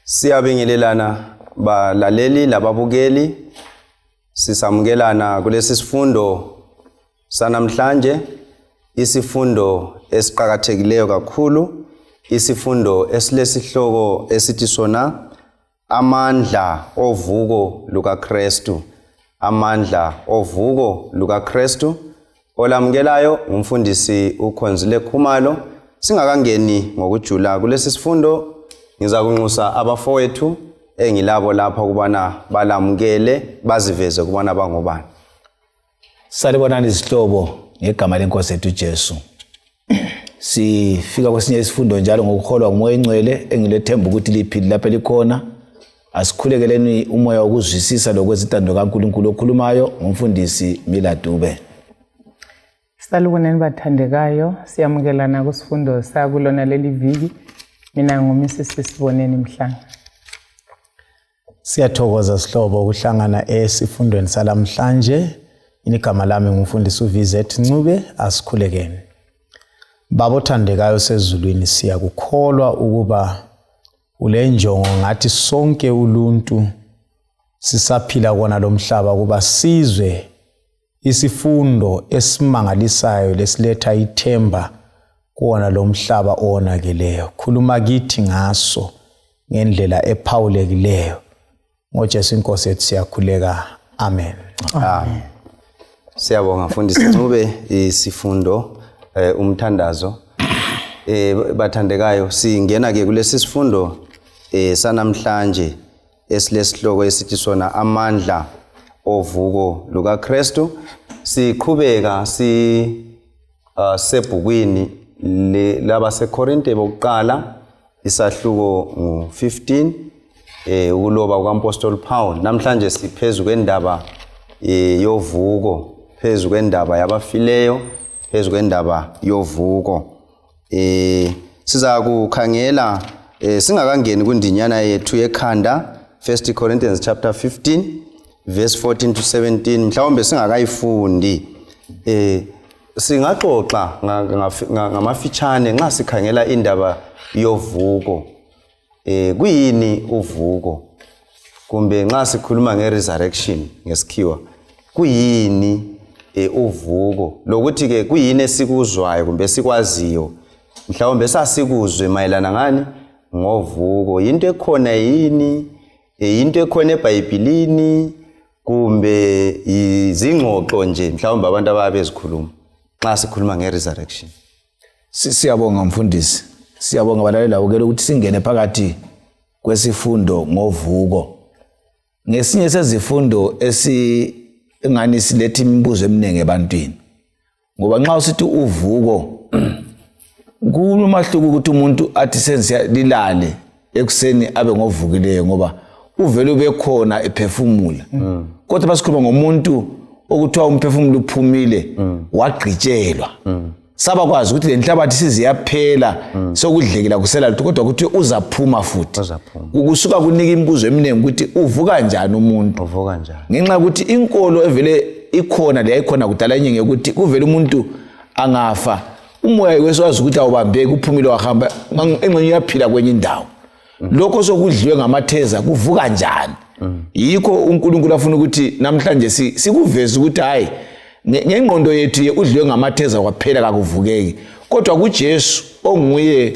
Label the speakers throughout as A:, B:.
A: Siyabingelelana balaleli lababukeli, sisamukelana kulesi sifundo sanamhlanje, isifundo esiqhakathekileyo kakhulu, isifundo esilesihloko esithi sona amandla ovuko lukaKristu. Amandla ovuko lukaKristu. Olamukelayo umfundisi uKhonzile Khumalo. Singakangeni ngokujula kulesi sifundo, ngiza kunxusa abafowethu engilabo lapha kubana balamukele baziveze kubana bangobani.
B: Salibonani izihlobo ngegama lenkosi yethu Jesu. Sifika kwesinye isifundo njalo ngokukholwa ngumoya engcwele engilethemba ukuthi liphili lapha likhona. Asikhulekeleni umoya wokuzwisisa lokwezintando kaNkulunkulu okhulumayo ngumfundisi Mila Dube.
C: Salibonani bathandekayo, siyamukelana kusifundo sakulona leli viki. Mina nguMrs Siboneni Mhlanga.
D: Siyathokoza sihlobo ukuhlangana esifundweni salamhlanje. Igama lami ngumfundisi uVizet Ncube. Asikhulekeni. Baba othandekayo sezulwini, siyakukholwa ukuba ulenjongo ngathi sonke uluntu sisaphila kona lomhlaba kuba sizwe isifundo esimangalisayo lesiletha ithemba kuona lomhlaba onakeleyo. Khuluma kithi ngaso ngendlela ephawulekileyo. NgoJesu inkosi yethu siyakhuleka. Amen.
A: Amen. Siyabonga mfundisi Ncube isifundo umthandazo. Bathandekayo singena ke kulesi sifundo sanamhlanje esilesihloko esithi sona amandla ovuko lukaKristu. Siqhubeka sebhukwini labaseKorinte bokuqala isahluko ngu-15 ukuloba kukaMpostoli Paul. Namhlanje siphezu kwendaba yovuko, phezu kwendaba yabafileyo, phezu kwendaba yovuko. Siza kukhangela singakangeni kundinyana yethu yekhanda 1 Corinthians chapter 15 verse 14 to 17. Mhlawumbe singakayifundi singaxoxa ngamafitshane nxa sikhangela indaba yovuko. Kuyini uvuko? Kumbe nxa sikhuluma ngeresurrection ngesikhiwa, kuyini uvuko? Lokuthi ke kuyini esikuzwayo kumbe sikwaziyo mhlawumbe sasikuzwe mayelana ngani ngovuko? Into ekhona yini? Into ekhona eBhayibhelini kumbe izingxoxo nje mhlawumbe abantu ababezikhuluma nxa sikhuluma ngeresurrection?
B: Siyabonga mfundisi. Siyabonga balalela ukuthi singene phakathi kwesifundo ngovuko. Ngesinye sezifundo engani silethe imibuzo eminingi ebantwini. Ngoba nxa usithi uvuko kulumahluko ukuthi umuntu athi senze lilale ekuseni abe ngovukileyo ngoba uvele ubekhona ephefumula. Kodwa basikhuluma ngomuntu okuthiwa umphefumulo uphumile wagqitshelwa. Sabakwazi ukuthi lenhlabathi siziyaphela sokudlekela kusela lutho kodwa ukuthi uzaphuma futhi. Ukusuka kunika imibuzo eminingi ukuthi uvuka kanjani umuntu?
A: Uvuka kanjani?
B: Ngenxa ukuthi inkolo evele ikhona leyayikhona kudala inyenge ukuthi kuvele umuntu angafa umoya weswazi ukuthi awubambeki uphumile wahamba engxenye yaphila kwenye indawo. Lokho sokudliwe ngamatheza kuvuka kanjani? Yikho uNkulunkulu afuna ukuthi namhlanje sikuveze ukuthi hayi ngengqondo yethu udliwe ngamatheza kwaphela kakuvukeki, kodwa kuJesu onguye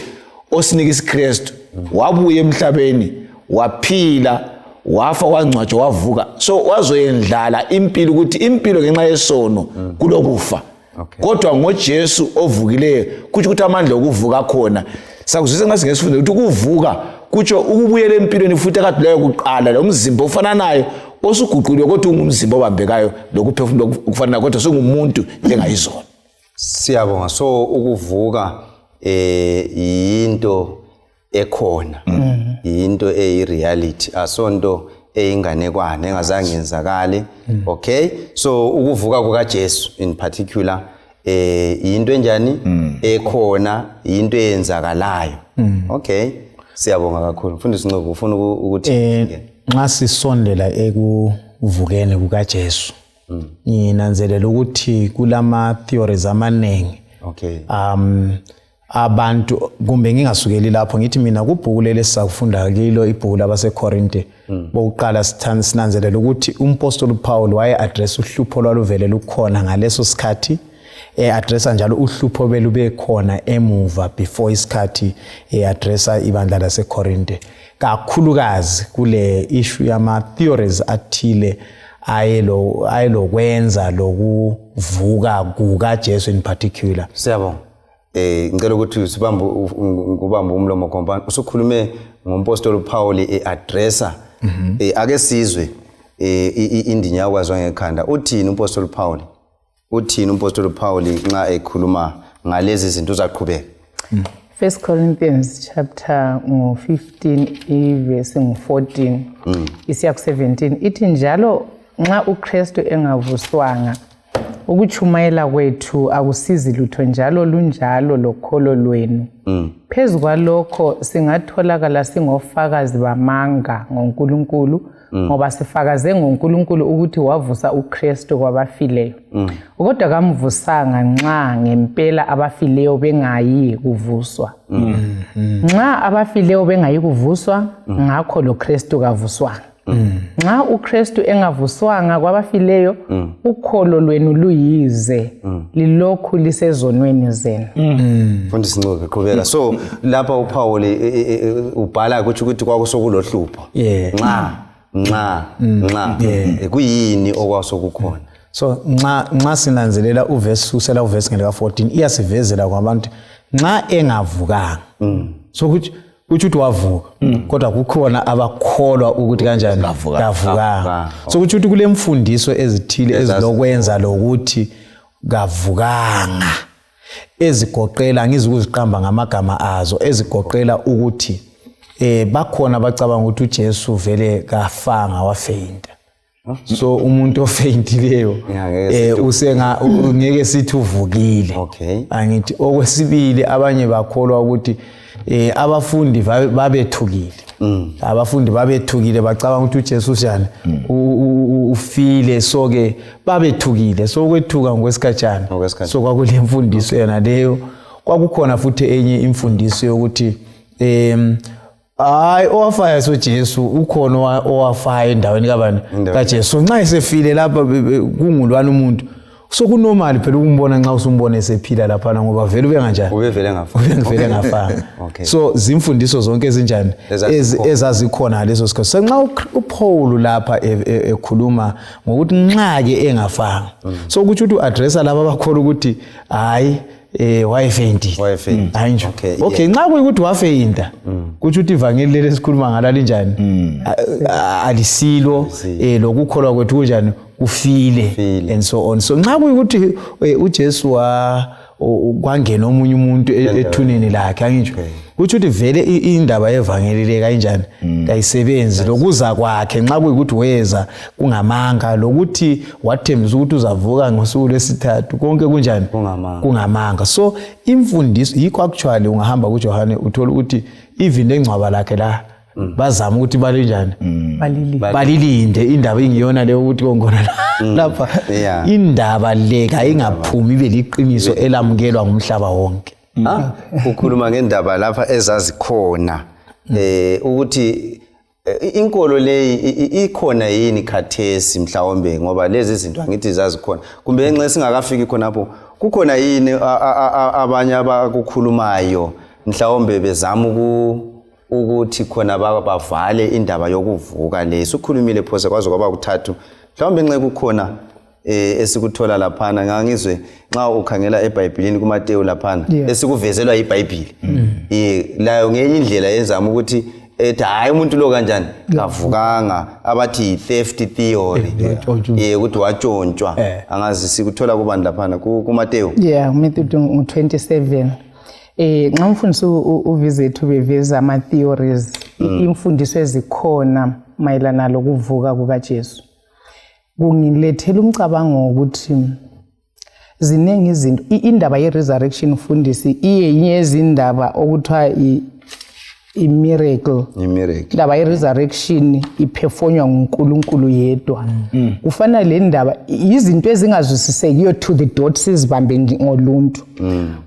B: osinika isiKristu wabuye emhlabeni waphila wafa wangcwatshwa wavuka. So wazoyendlala impilo ukuthi impilo ngenxa yesono kulokufa. Kodwa ngoJesu ovukileyo kuthi ukuthi amandla okuvuka khona. Sakuzwisa ngase ngesifundo ukuthi ukuvuka kutsho ukubuyela empilweni futhi akade leyo kuqala lo mzimba ofana nayo osuguquliwe kodwa ungumzimba obambekayo lokuphefumula ukufana kodwa sengumuntu njengayizona.
A: Siyabonga. So ukuvuka into ekhona, into eyireality, asonto eyinganekwane engazange yenzakale. Okay, so ukuvuka kukaJesu in particular into enjani ekhona, into eyenzakalayo. Okay, siyabonga kakhulu mfundisi Ncube. Ufuna ukuthi
D: nxa sisondela ekuvukeni kukaJesu nginanzelela ukuthi kulama theories amaningi.
A: Okay.
D: abantu kumbe ngingasukeli lapho ngithi mina kubhuku leli sakufunda kilo ibhuku labaseKorinte bokuqala sinanzelela ukuthi umpostoli Paul waye address uhlupho lwaluvele lukhona ngaleso sikhathi addressa njalo uhlupho belube khona emuva before isikhathi addressa ibandla laseKorinte kakhulukazi kule issue yama theories athile ayelokwenza lokuvuka kukaJesu in particular.
A: Siyabonga. Ngicela ukuthi ngubambe umlomo kompani usukhulume ngompostoli Paul addressa ake sizwe indinya yakwazwa ngekhanda uthini umpostoli Paul nxa ekhuluma ngalezi zinto zaqhubeka.
C: 1 Corinthians chapter 15 verse 14 isiya ku 17 ithi njalo nxa uKristu engavuswanga ukuchumayela kwethu akusizi lutho njalo lunjalo lokholo lwenu. Phezu kwalokho singatholakala singofakazi bamanga ngoNkulunkulu ngoba sifakaze ngoNkulunkulu ukuthi wavusa uKristu kwabafileyo. Kodwa kamvusanga nxa ngempela abafileyo bengayi kuvuswa. Nxa abafileyo bengayi kuvuswa ngakho lo Kristu kavuswanga. Nxa uKristu engavuswanga kwabafileyo ukholo lwenu luyize lilokhu lisezonweni zenu.
A: Mfundisi Ncube qhubeka. So lapha uPaul ubhala ukuthi kwakusokulohlupho. Nxa kuyini okwasokukhona.
D: So nxa sinanzelela uverse usela uverse ngeka 14 iyasivezela kwabantu nxa engavukanga. So ukuthi wavuka kodwa kukhona abakholwa ukuthi kanjani kavukanga. So ukuthi kule mfundiso ezithile ezilokwenza lokuthi kavukanga ezigoqela ngizukuziqamba ngamagama azo ezigoqela ukuthi bakhona abacabanga ukuthi uJesu vele kafanga wafeinta. So umuntu ofeintileyo ngeke sithi uvukile. Angithi okwesibili abanye bakholwa ukuthi abafundi babethukile. Abafundi babethukile bacabanga ukuthi uJesu njani ufile so ke babethukile so kwethuka ngokwesikhatshana. So kwakule mfundiso yena leyo kwakukhona futhi enye imfundiso yokuthi hayi owafaya soJesu ukhona owafaya endaweni kabani kaJesu nxa esefile lapha kungulwana umuntu so kunormal phela ukumbona nxa usumbona esephila lapha ngoba vele ube kanjani uvele ngafana. So zimfundiso zonke ezinjani ezazikhona leso sikhathi so nxa uPaul lapha ekhuluma ngokuthi nxa ke engafanga so ukuthi uaddressa laba abakholwa ukuthi hayi wayefeyintile. Okay nxa kuyikuthi wafeyinta kuthi ukuthi ivangeli leli esikhuluma ngalo linjani alisilo lokukholwa kwethu kunjani kufile and so on. So nxa kuyikuthi uJesu kwangena omunye umuntu ethuneni lakhe angitsho kuthi ukuthi vele indaba yevangeli le kanjani kayisebenzi lokuza kwakhe nxa kuyikuthi weza kungamanga lokuthi wathembisa ukuthi uzavuka ngosuku lwesithathu konke kunjani kungamanga. So imfundiso yikho actually ungahamba kuJohane uthola ukuthi even engcwaba lakhe la bazama ukuthi balinjani balilinde indaba ingiyona leyo ukuthi kongona lapha indaba leka ingaphumi ibe liqiniso elamukelwa ngumhlaba wonke.
A: Ukhuluma ngendaba lapha ezazikhona ukuthi inkolo leyi ikhona yini khathesi mhlawumbe ngoba lezi zinto angithi zazikhona kumbe nxa singakafiki khonapho kukhona yini abanye abakukhulumayo mhlawumbe bezama ukuthi khona bavale indaba yokuvuka leso ukhulumile phose kwaze kwaba kuthathu mhlawumbe nxa kukhona esikuthola laphana ngangizwe nxa ukhangela eBhayibhelini kuMateyu laphana esikuvezelwa iBhayibheli layo ngenye indlela yenzama ukuthi hayi umuntu lo kanjani kavukanga abathi theft theory ukuthi watshontshwa angazi sikuthola kubani laphana kuMateyu
C: Matthew 27 nxa umfundisi uvizethu beveza ama theories imfundiso ezikhona mayelana lokuvuka kukaJesu kungilethela umcabango ukuthi zinengi izinto indaba ye resurrection fundisi iyenye izindaba okuthiwa i-miracle
A: Imiracle.
C: indaba ye-resurrection iphefonywa nguNkulunkulu yedwa kufana le ndaba izinto ezingazwisisekiyo to the dot sizibambe ngoluntu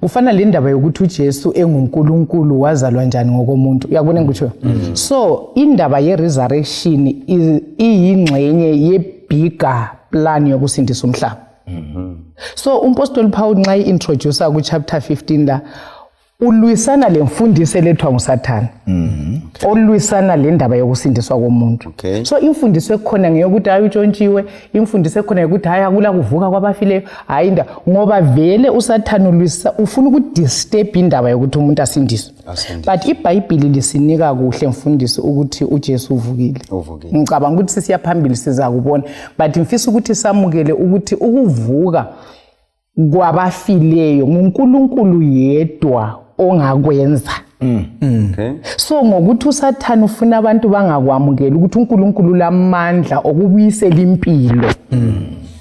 C: kufana le ndaba yokuthi uJesu enguNkulunkulu wazalwa njani ngokomuntu uyabona ngikutsho so indaba ye-resurrection iyingxenye ye-bigger plan yokusindisa umhlaba so umpostoli Paul nxa i-introducer ku-chapter 15 la ulwisana le mfundiso elethwa nguSathane olwisana le ndaba yokusindiswa komuntu
A: Okay.
C: so imfundiso ekhona ngeyokuthi hayi utshontshiwe imfundiso ekhona ukuthi hayi akula kuvuka kwabafileyo hayi ngoba vele uSathane ulwisa ufuna ukudisturb indaba yokuthi umuntu asindiswe but iBhayibheli lisinika kuhle mfundiso ukuthi uJesu uvukile ngicabanga ukuthi sisiya phambili siza kubona but ngifisa ukuthi samukele ukuthi ukuvuka kwabafileyo nguNkulunkulu yedwa ongakwenza
A: Okay.
C: so ngokuthi uSathane ufuna abantu bangakwamukela ukuthi uNkulunkulu lamandla okubuyisela impilo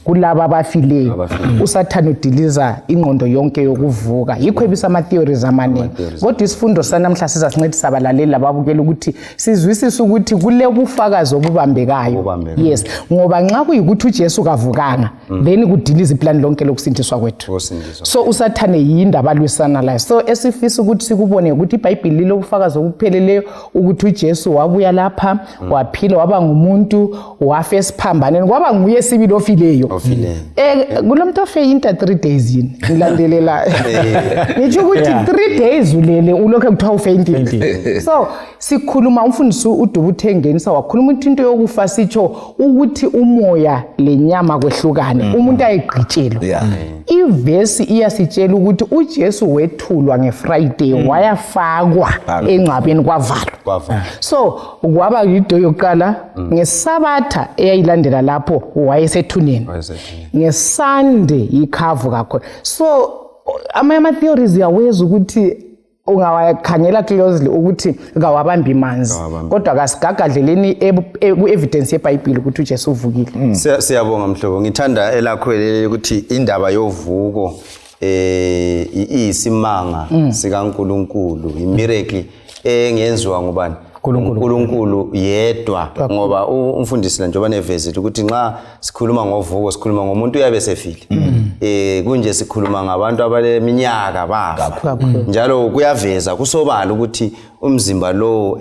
C: kulabo abafileyo uSathane udiliza ingqondo yonke yokuvuka yikho ebisa ama theories amaningi kodwa isifundo sanamhla sizasincedisa abalaleli lababukela ukuthi sizwisise ukuthi kule bufakazi obubambekayo yes ngoba nxa kuyikuthi uJesu kavukanga then kudiliza iplan lonke lokusindiswa kwethu so uSathane yindaba alwisana layo so esifisa ukuthi sikubone ukuthi iBhayibheli lilo bufakazi obupheleleyo ukuthi uJesu wabuya lapha waphila waba ngumuntu wafa esiphambaneni kwaba nguye sibili ofileyo kulomuntu ofe inter 3 days yini ngilandelela ngisho ukuthi 3 days ulele ulokho kuthiwa ufaintile so sikhuluma umfundisi uDubuthengeni sawakhuluma into yokufa sitsho ukuthi umoya lenyama kwehlukane umuntu ayigqitshelwe ivesi iyasitshela ukuthi uJesu wethulwa ngeFriday wayafakwa engcwabeni kwavalwa so kwaba yido yokuqala ngesabatha eyayilandela lapho wayesethuneni ngeSunday ikhavuka khona so ama theories yaweza ukuthi ungawakhangela closely ukuthi kawabambi manzi kodwa kasigagadleleni ku-evidence yeBhayibheli ukuthi uJesu uvukile
A: siyabonga mhlobo ngithanda elakhwelele ukuthi indaba yovuko iyisimanga sikaNkulunkulu imiracle engenziwa ngubani uNkulunkulu yedwa ngoba umfundisi la njengoba nevezi ukuthi nxa sikhuluma ngovuko sikhuluma ngomuntu uyabe sefile kunje sikhuluma ngabantu abaleminyaka bafa njalo kuyaveza kusobala ukuthi umzimba lo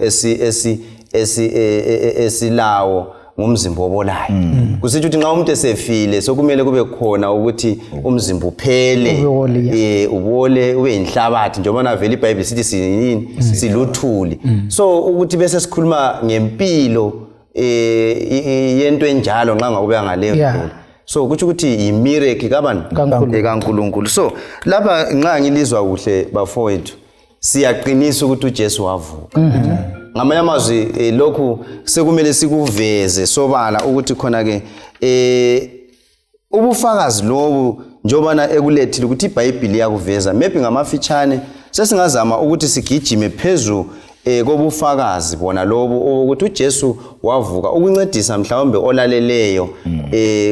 A: esilawo ngumzimba obolayo kusitsho ukuthi nxa umuntu esefile sokumele kube khona ukuthi umzimba uphele ubole ube inhlabathi njengoba navela iBhayibheli sithi sinini siluthuli so ukuthi bese sikhuluma ngempilo yento enjalo nxa ngakube ngaleyo ndlela so kuthi ukuthi imiracle kabani kaNkulunkulu so lapha nxa ngilizwa kuhle bafowethu siyaqinisa ukuthi uJesu wavuka ngamanye amazwi lokhu sekumele sikuveze sobala ukuthi khona ke ubufakazi lobu njobana ekulethile ukuthi iBhayibheli yakuveza maybe ngamafitshane sesingazama ukuthi sigijime phezulu kobufakazi bona lobo ukuthi uJesu wavuka ukuncedisa mhlawumbe olaleleyo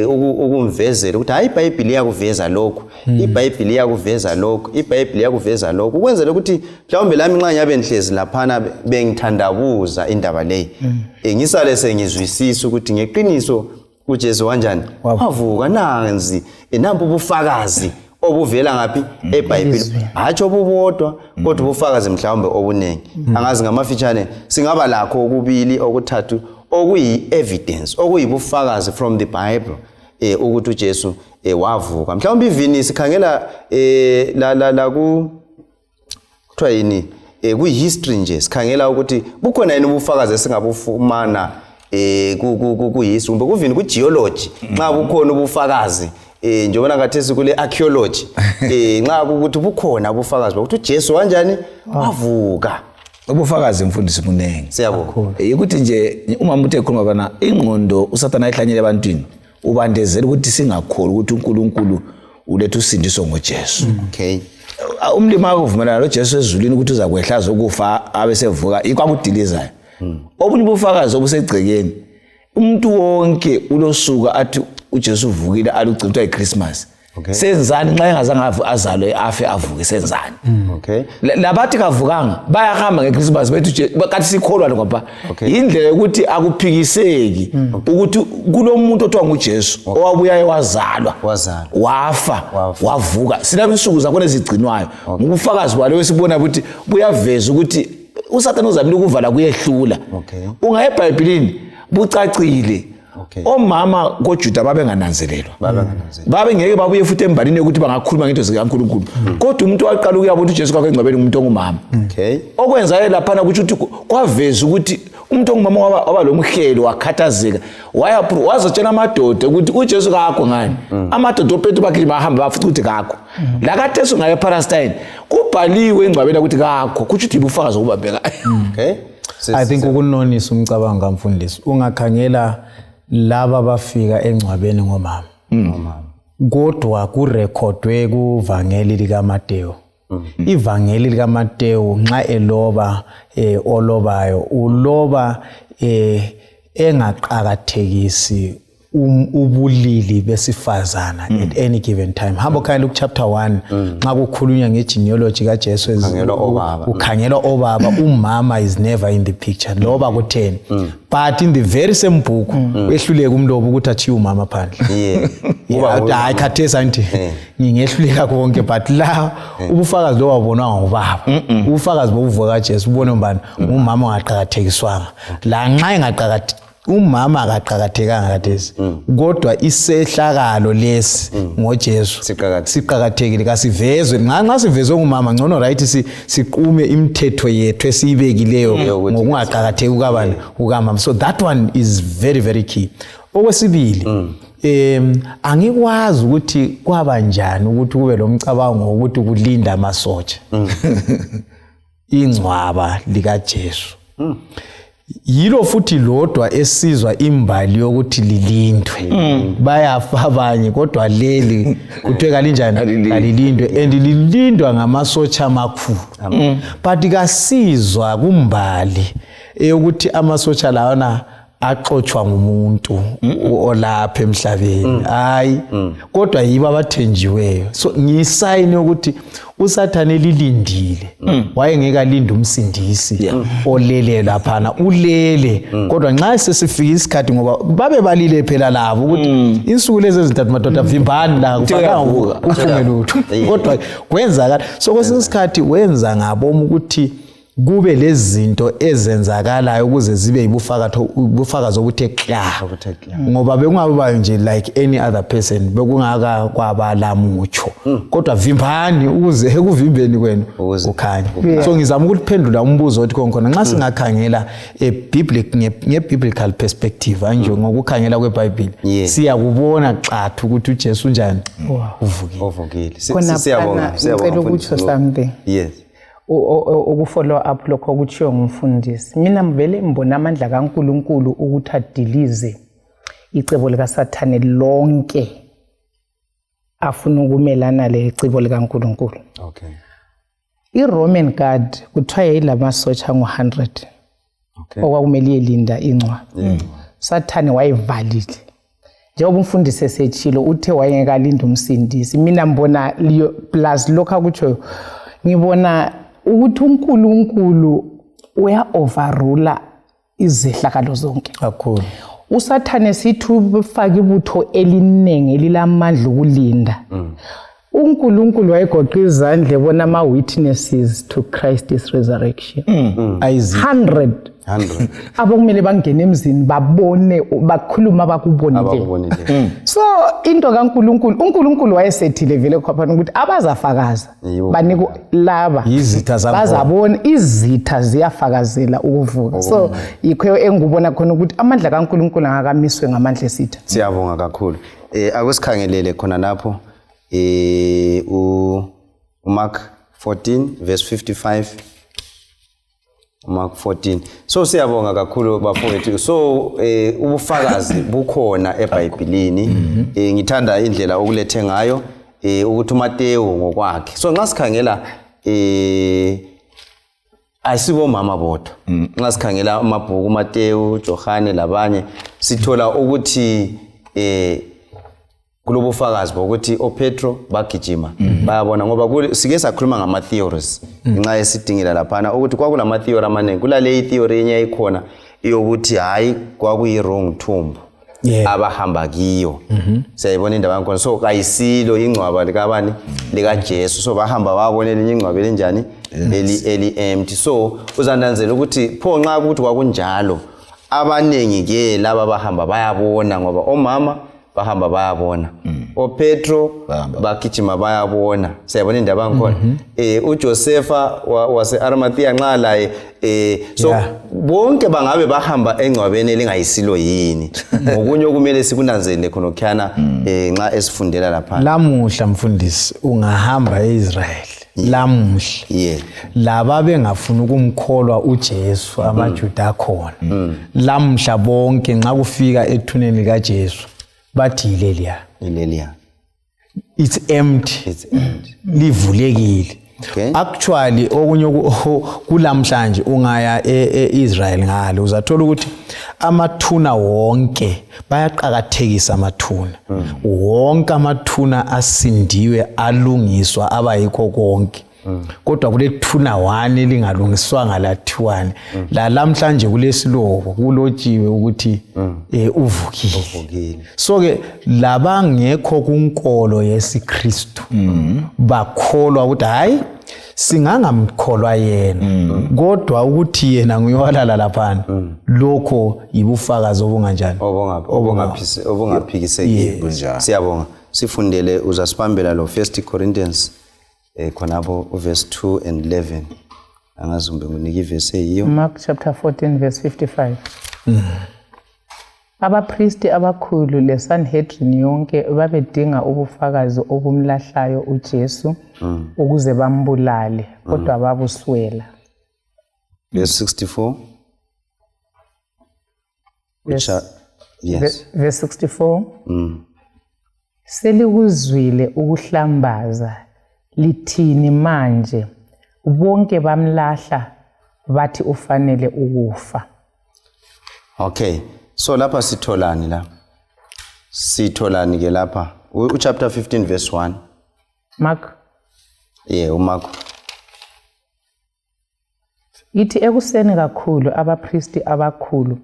A: ukumvezela ukuthi hayi iBhayibheli yakuveza lokho iBhayibheli yakuveza lokho iBhayibheli yakuveza lokho ukwenzela ukuthi mhlawumbe lami nxa nyabe nihlezi laphana bengithandabuza indaba leyi ngisale sengizwisisa ukuthi ngeqiniso uJesu kanjani wavuka nanzi nampu ubufakazi obuvela ngapi eBhayibheli hatsho obubodwa kodwa ubufakazi mhlawumbe obunengi angazi ngamafitshane singaba lakho okubili okuthathu okuyi evidence okuyibufakazi from the Bible ukuthi uJesu wavuka mhlawumbe ivini sikhangela la kuthiwa yini kuhistory nje sikhangela ukuthi bukhona yini ubufakazi esingabufumana kuhistory kumbe kuvini kugeology nxa bukhona ubufakazi njengona kathesi kule archaeology nxa ukuthi bukhona ubufakazi ukuthi uJesu kanjani wavuka
B: ubufakazi mfundisi bunengi
A: siyabonga
B: ukuthi nje uma umuntu ekhuluma bana ingqondo uSathane ayihlanyele ebantwini ubandezela ukuthi singakholi ukuthi uNkulunkulu ulethu usindiso ngoJesu
A: okay
B: umlimi akuvumelana noJesu ezulwini ukuthi uzakwehla ukufa abesevuka ikwakudilizayo obunye ubufakazi obusegcekeni umuntu wonke ulosuka athi uJesu uvukile aluchithwa iChristmas senzani nxa engazange azalwe afe avuke senzani
A: Okay.
B: labathi kavukanga bayahamba ngeChristmas bethi kathi sikholwa ngoba indlela yokuthi akuphikiseki ukuthi kulomuntu othiwa nguJesu owabuya ewazalwa wafa wavuka silapha insuku zakhona ezigcinwayo ngubufakazi balo wesibona ukuthi buyaveza ukuthi uSathane uzamile ukuvala kuyehlula ungaye eBhayibhelini bucacile omama koJuda babengananzelelwa babe ngeke babuye futhi embalini ukuthi bangakhuluma ngento zikaNkulunkulu kodwa umuntu waqala ukuyabona uJesu kwakhe engcwabeni umuntu ongumama okwenzayo lapha ukuthi kwaveza ukuthi umuntu ongumama waba lomhelo wakhathazeka wazotshela amadoda ukuthi uJesu kakho ngani amadoda ophethu bakhe bahamba bafuthi ukuthi kakho la kaTesu ngaye ePalestine kubhaliwe engcwabeni ukuthi kakho kuthi uthi bufakazi obabheka
D: I think ukunonisa umcabango kamfundisi ungakhangela laba bafika engcwabeni ngomama kodwa kurekhodwe kuvangeli likaMateyu ivangeli likaMateyu nxa eloba olobayo uloba engaqakathekisi ubulili besifazana at any given time hamba khaya Luke chapter 1 nxa kukhulunywa ngegenealogy kaJesu ukhangelwa obaba umama is never in the picture loba ku10 but in the very same book ehluleka umlobo ukuthi achiye umama phandle hayi khathesi anti ngingehluleka konke but la ubufakazi lo wabonwa ngobaba ubufakazi bokuvuka kaJesu ubone mbani umama ongaqhakathekiswanga la nxa engaqhakathekiswanga umama akaqhakathekanga kathesi kodwa isehlakalo lesi ngoJesu siqhakathekile kasivezwe nxa sivezwe ngumama ngcono right siqume imithetho yethu esibekileyo ngokungaqhakatheki ukabani ukamama so that one is very very key okwesibili angikwazi ukuthi kwaba njani ukuthi kube lomcabango ukuthi kulinda amasotsha ingcwaba likaJesu yilo futhi lodwa esizwa imbali yokuthi lilindwe bayafa abanye kodwa leli kuthiwe kalinjani alilindwe and lilindwa ngamasotsha amakhulu but kasizwa kumbali ukuthi amasotsha lawana axochwa ngumuntu olapha emhlabeni hayi kodwa yibo abathenjiweyo so ngiyisayini ukuthi uSathane lilindile wayengeka linda umsindisi olele lapha ulele kodwa nxa sesifika isikhathi ngoba babe balile phela labo ukuthi insuku lezi ezintathu madoda vimbani la kufaka ufunge lutho kodwa kwenzakala so kwesikhathi wenza ngaboma ukuthi kube lezinto ezenzakalayo ukuze zibe ibufakazi obuthe kla ngoba bekungabe nje like any other person bekungaka kwabala mucho kodwa vimbani ukuze ekuvimbeni kwenu kukhanya so ngizama ukuphendula umbuzo othi khona nxa singakhangela ngebiblical perspective anje ngokukhangela kweBhayibheli siyakubona xathu ukuthi uJesu njani
A: uvukile
C: siyabonga ngicela ukuthi something
A: yes
C: ukufollow up lokho okuchiyo ngumfundisi mina mvele mbona amandla kaNkuluNkulu ukuthi adilize icebo likaSathane lonke afuna ukumelana lecebo likaNkuluNkulu iRoman guard kuthiwa yayilamasotsha ngo100 okwakumele yelinda ingcwa Sathane wayevalile njengoba umfundisi esechilo uthe wayengekalinda umsindisi mina mbona plus lokho akutsho ngibona ukuthi uNkulunkulu uya overrula izehlakalo zonke
D: kakhulu
C: uSathane sithi ufaka ibutho elinenge lilamandla ukulinda uNkulunkulu wayegoqa izandla ebona ama witnesses to Christ's resurrection 100 abokumele bangene emzini babone bakhuluma bakubonile so into kaNkulunkulu uNkulunkulu wayesethile vele khona ukuthi abazafakaza banike laba
D: izitha zabo
C: bazabona izitha ziyafakazela ukuvuka so yikho engubona khona ukuthi amandla kaNkulunkulu angakamiswe ngamandla esitha
A: siyabonga kakhulu akusikhangelele khona lapho uMark 14 verse 55 Mark 14 so siyabonga kakhulu bafowethu so ubufakazi bukhona eBhayibhelini ngithanda indlela okulethe ngayo ukuthi uMateyu ngokwakhe so nxa sikhangela asibo mama bodwa nxa sikhangela amabhuku uMateyu Johane labanye sithola ukuthi kulobufakazi bokuthi oPetro bagijima bayabona ngoba sike sakhuluma ngama theories nxa esidingela laphana ukuthi kwakulama theory amaningi kulale theory enye ikhona yokuthi hayi kwakuyi wrong tomb abahamba kiyo siyayibona indaba yakhona so kayisilo ingcwaba likabani lika Jesu so bahamba babona elinye ingcwaba elinjani eli empty so uzananzela ukuthi pho nxa ukuthi kwakunjalo abanengi ke laba bahamba bayabona ngoba omama bahamba bayabona oPetro bagijima bayabona siyabona indaba yakhona uJosepha wase Arimathea nxa laye so bonke bangabe bahamba engcwabeni elingayisilo yini ngokunye okumele sikunanzelele khona okhana nxa esifundela lapha
D: lamuhla mfundisi ungahamba eIsrael lamuhla laba bengafuna ukumkholwa uJesu amaJuda khona lamuhla bonke nxa kufika ethuneni kaJesu bathi ileliya it's empty livulekile actually okunye kulamhlanje ungaya eIsrael ngalo uzathola ukuthi amathuna wonke bayaqhakathekisa amathuna wonke amathuna asindiwe alungiswa abayikho konke kodwa kule thuna one lingalungiswanga lathiwane la lamhlanje kulesilobo kulotshiwe ukuthi uvukile so ke labangekho kunkolo yesiKristu bakholwa ukuthi hayi singangamkholwa yena kodwa ukuthi yena nguyolala laphana lokho yibufakazi obunganjani
A: obungaphikiseki siyabonga sifundele uzasibambela lo 1 Corinthians khonapho verse 2 and 11 angazumbe ngunike verse eyiyo
C: Mark chapter 14 verse 55 abapristi abakhulu leSanhedrin yonke babedinga ubufakazi obumlahlayo uJesu ukuze bambulale kodwa babuswela
A: verse 64
C: verse 64 selikuzwile ukuhlambaza lithini manje bonke bamlahla bathi ufanele ukufa
A: okay so lapha sitholani ke lapha chapter 15 verse 1
C: Mark
A: uMark
C: ithi ekuseni kakhulu abapristi abakhulu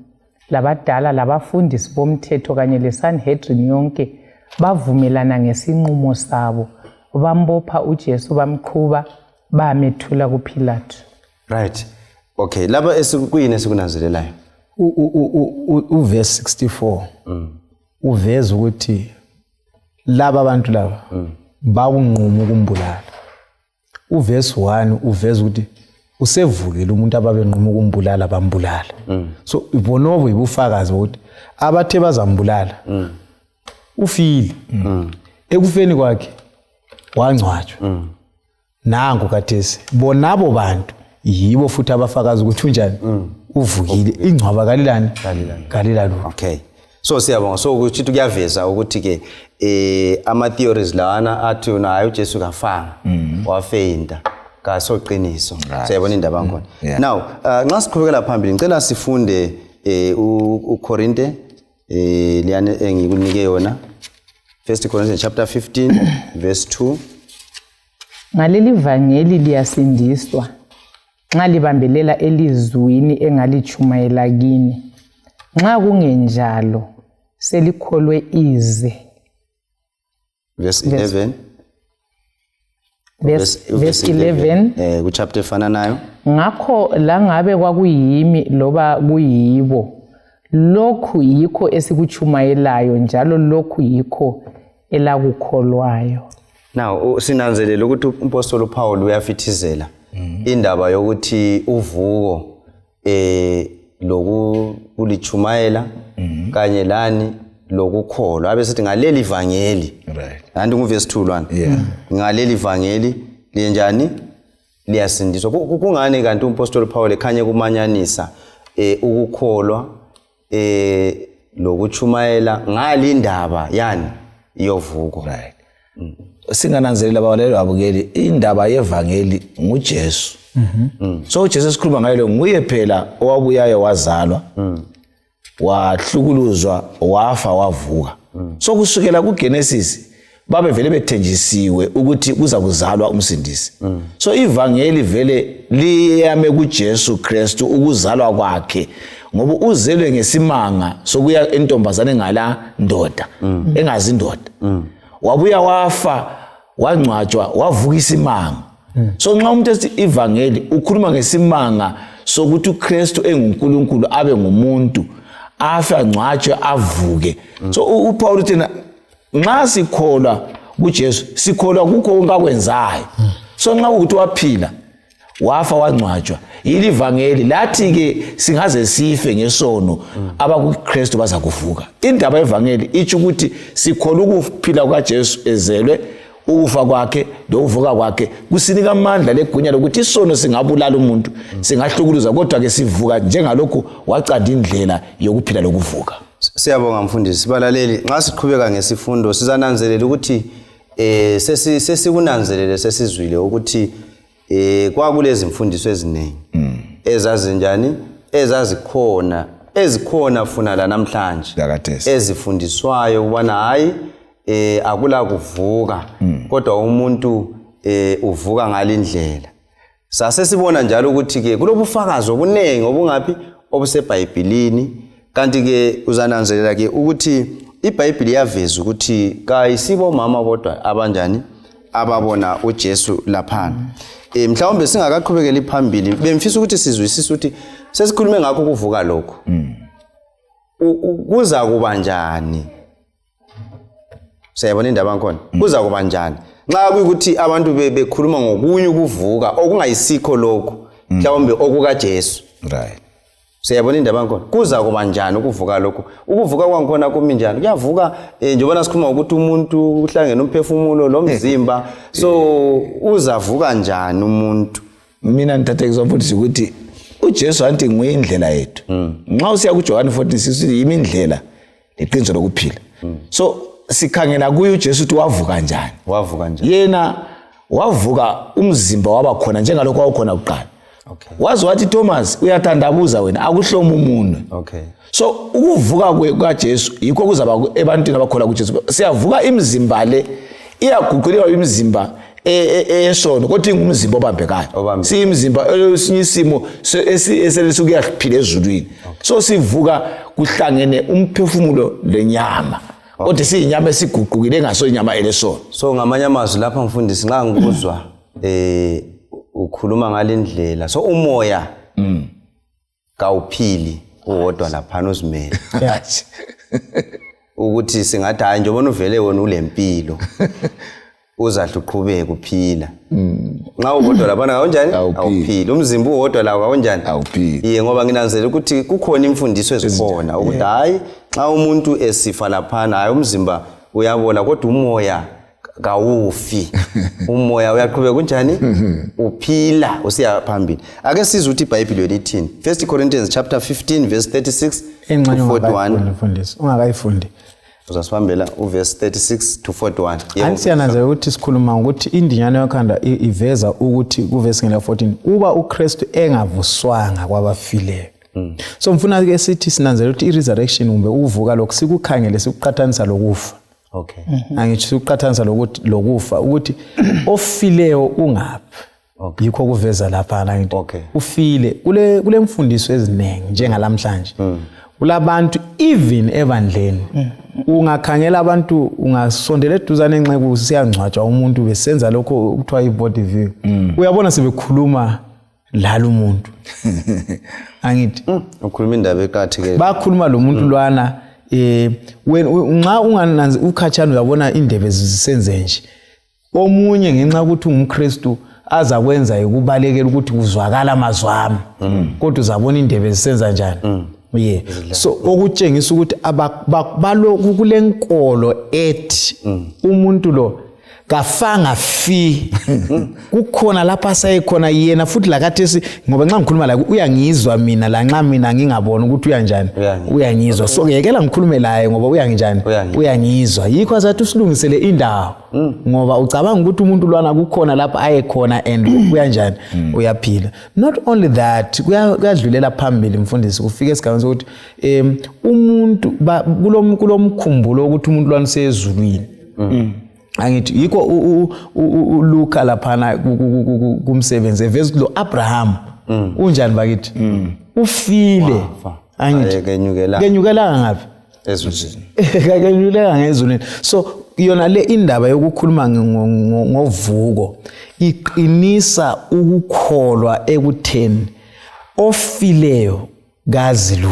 C: labadala labafundisi bomthetho kanye leSanhedrin yonke bavumelana ngesinqumo sabo bambopha uJesu bamqhuba bamethula kuPilato
A: right okay lapha esikuyini esikunanzelelayo
D: uverse 64 uveza ukuthi laba abantu laba bakunquma ukumbulala uverse 1 uveza ukuthi usevukile umuntu ababenquma ukumbulala bambulala so ibonobo ibufakazi ukuthi abathe bazambulala ufile ekufeni kwakhe wangcwatshwa nangu kathesi bonabo bantu yibo futhi abafakazi ukuthi unjani uvukile ingcwaba kalilani
A: okay so siyabonga so ukuthi kuyaveza ukuthi ke ama theories lawana athi unayo uJesu kafanga wafeyinta kasoqiniso siyabona indaba yakhona now nxa siqhubekela phambili ngicela sifunde uKorinte liyane engikunike yona 1 Corinthians chapter 15 verse 2
C: ngaleli vangeli liyasindiswa nxa libambelela elizwini engalichumayela kini nxa kungenjalo selikholwe ize
A: verse 11
C: verse 11
A: ku chapter efana nayo
C: ngakho la ngabe kwakuyimi loba kuyibo lokhu yikho esikuchumayelayo njalo lokhu yikho elakukholwayo
A: now sinanzelela ukuthi umpostoli Paul uyafithizela indaba yokuthi uvuko lokulichumayela kanye lani lokukholwa abesithi ngaleli vangeli kanti nguverse 2 ngaleli vangeli liyenjani liyasindiswa kungani kanti umpostoli Paul ekhanye kumanyanisa ukukholwa lokuchumayela ngali indaba yani yovuko
B: singananzelela abalaleli abukeli indaba yevangeli nguJesu so uJesu esikhuluma ngayo nguye phela owabuyayo wazalwa wahlukuluzwa wafa wavuka So kusukela kuGenesis babe vele bethenjisiwe ukuthi kuza kuzalwa umsindisi. So ivangeli vele liyame kuJesu Kristu ukuzalwa kwakhe ngoba uzelwe ngesimanga sokuya entombazane ngala ndoda engazi indoda. Wabuya wafa wangcwatshwa wavuka isimanga. So nxa umuntu ethi ivangeli ukhuluma ngesimanga sokuthi uKristu enguNkulunkulu abe ngumuntu afa ngcwatshwe avuke. So uPaul uthi nxa sikholwa kuJesu sikholwa kukho konke akwenzayo. So nxa ukuthi waphila wafa wangcwatshwa yili ivangeli lathi ke singaze sife ngesono abakuKristu baza kuvuka. Indaba yevangeli ithi ukuthi sikholwa ukuphila kukaJesu ezelwe ukufa kwakhe lokuvuka kwakhe kusinika amandla legunya lokuthi isono singabulala umuntu singahlukuluza kodwa ke sivuka njengalokhu wacanda indlela yokuphila lokuvuka.
A: Siyabonga mfundisi. Sibalaleli nxa siqhubeka ngesifundo sizananzelela ukuthi sesikunanzelele sesizwile ukuthi kwakulezi mfundiso eziningi ezazinjani ezikhona funa la namhlanje ezifundiswayo ubona hayi akula kuvuka kodwa umuntu uvuka ngalindlela. Sasesibona njalo ukuthi ke kulobufakazi obunengi obungaphi obuseBhayibhelini kanti ke uzananzelela ke ukuthi iBhayibheli yaveza ukuthi kayisibo mama bodwa abanjani ababona uJesu laphana. Mhlawumbe singakaqhubekeli phambili bemfisa ukuthi sizwisise ukuthi sesikhulume ngakho kuvuka lokho. Kuza kuba njani? Sayabona indaba yakhona. Kuza kuba njani? Nxa kuyikuthi abantu bekhuluma ngokunye ukuvuka okungayisikho lokho mhlawumbe okukaJesu.
B: Right.
A: Sayabona indaba yakhona. Kuza kuba njani ukuvuka lokho? Ukuvuka kwangikhona kumi njani? Kuyavuka njengoba sikhuluma ukuthi umuntu uhlangene umphefumulo lomzimba. So uzavuka njani umuntu?
B: Mina nithatha example ukuthi uJesu anti nguyindlela yethu. Nxa usiya kuJohn 14 sithi yimindlela leqiniso lokuphila. So sikhangela kuye uJesu ukuthi wavuka njani?
A: Wavuka njani?
B: Yena wavuka umzimba waba khona njengalokho wawukhona kuqala.
A: Okay.
B: Wazi wathi Thomas uyathandabuza wena akuhloma umunwe.
A: Okay.
B: So ukuvuka kwaJesu yikho kuzaba ebantwini abakholwa kuJesu. Siyavuka imizimba le iyaguqulwa imizimba esono kodwa ingumzimba obambekayo. Siyimizimba esinye isimo eselisukuyaphila ezulwini. So sivuka kuhlangene umphefumulo lenyama. Kodwa siyinyama esiguqukile engaso inyama elesono.
A: So ngamanye amazwi lapha mfundisi nxa ngikuzwa ukhuluma ngalendlela so umoya kawuphili uwodwa lapha usimele ukuthi singathi hayi njengoba uvele wona ulempilo uzahle uqhubeke uphila nxa uwodwa lapha kanjani awuphili umzimba uwodwa lawo kanjani awuphili ngoba nginanzelela ukuthi kukhona imfundiso ezikhona ukuthi hayi nxa umuntu esifa lapha hayi umzimba uyabola kodwa umoya kawufi umoya uyaqhubeka kunjani uphila usiya phambili. Ake sizwe ukuthi iBhayibheli lithini. 1 Corinthians chapter 15 verse 36 to 41.
C: Mfundisi ungakayifundi
A: uzasibambela uverse 36 to 41.
C: Ansiyananzelela ukuthi sikhuluma ukuthi indinyana yokhanda iveza ukuthi kuverse 14 uba uKristu engavuswanga kwabafileyo. So mfuna ke sithi sinanzelela ukuthi iresurrection kumbe ukuvuka lokho sikukhangele sikuqhathanisa lokufa.
A: Okay.
C: Angithi uqhathanisa lokufa ukuthi ofileyo ungaphi. Okay. Yikho kuveza lapha la into.
A: Okay.
C: Ufile kule mfundiso ezinengi njengalamhlanje. Kulabantu even evandleni. Ungakhangela abantu ungasondela eduzane enxeku siyangcwatshwa umuntu besenza lokho ukuthiwa ibody view. Uyabona sebekhuluma lalo umuntu. Angithi
A: ukhuluma indaba eqhatheke.
C: Bakhuluma lo muntu lwana nxa ungananzi ukhatshana uyabona indebe zisenze nje omunye ngenxa ukuthi ungumKristu aza kwenza ukubalekela ukuthi kuzwakala amazwami kodwa uzabona indebe zisenza njani so okutshengisa ukuthi baloku kulenkolo ethi umuntu lo
D: kafanga fi kukhona lapha asayekhona yena futhi lakathesi ngoba nxa ngikhuluma la uyangizwa mina la nxa mina ngingabona ukuthi uyanjani uyangizwa so ngiyekela ngikhulume laye ngoba uyanginjani uyangizwa yikho azathi usilungisele indawo ngoba ucabanga ukuthi umuntu lwana kukhona lapha ayekhona and uyanjani uyaphila. Not only that kuyadlulela phambili mfundisi kufika esigabeni sokuthi umuntu kulomkhumbulo ukuthi umuntu lwana sezulwini angithi yikho uLuka laphana kumsebenzi evesi lo Abraham unjani bakithi ufile angithi kenyukela ngapi
A: ezulwini
D: kenyukela ngezulwini. So yona le indaba yokukhuluma ngovuko iqinisa ukukholwa ekutheni ofileyo gazi lu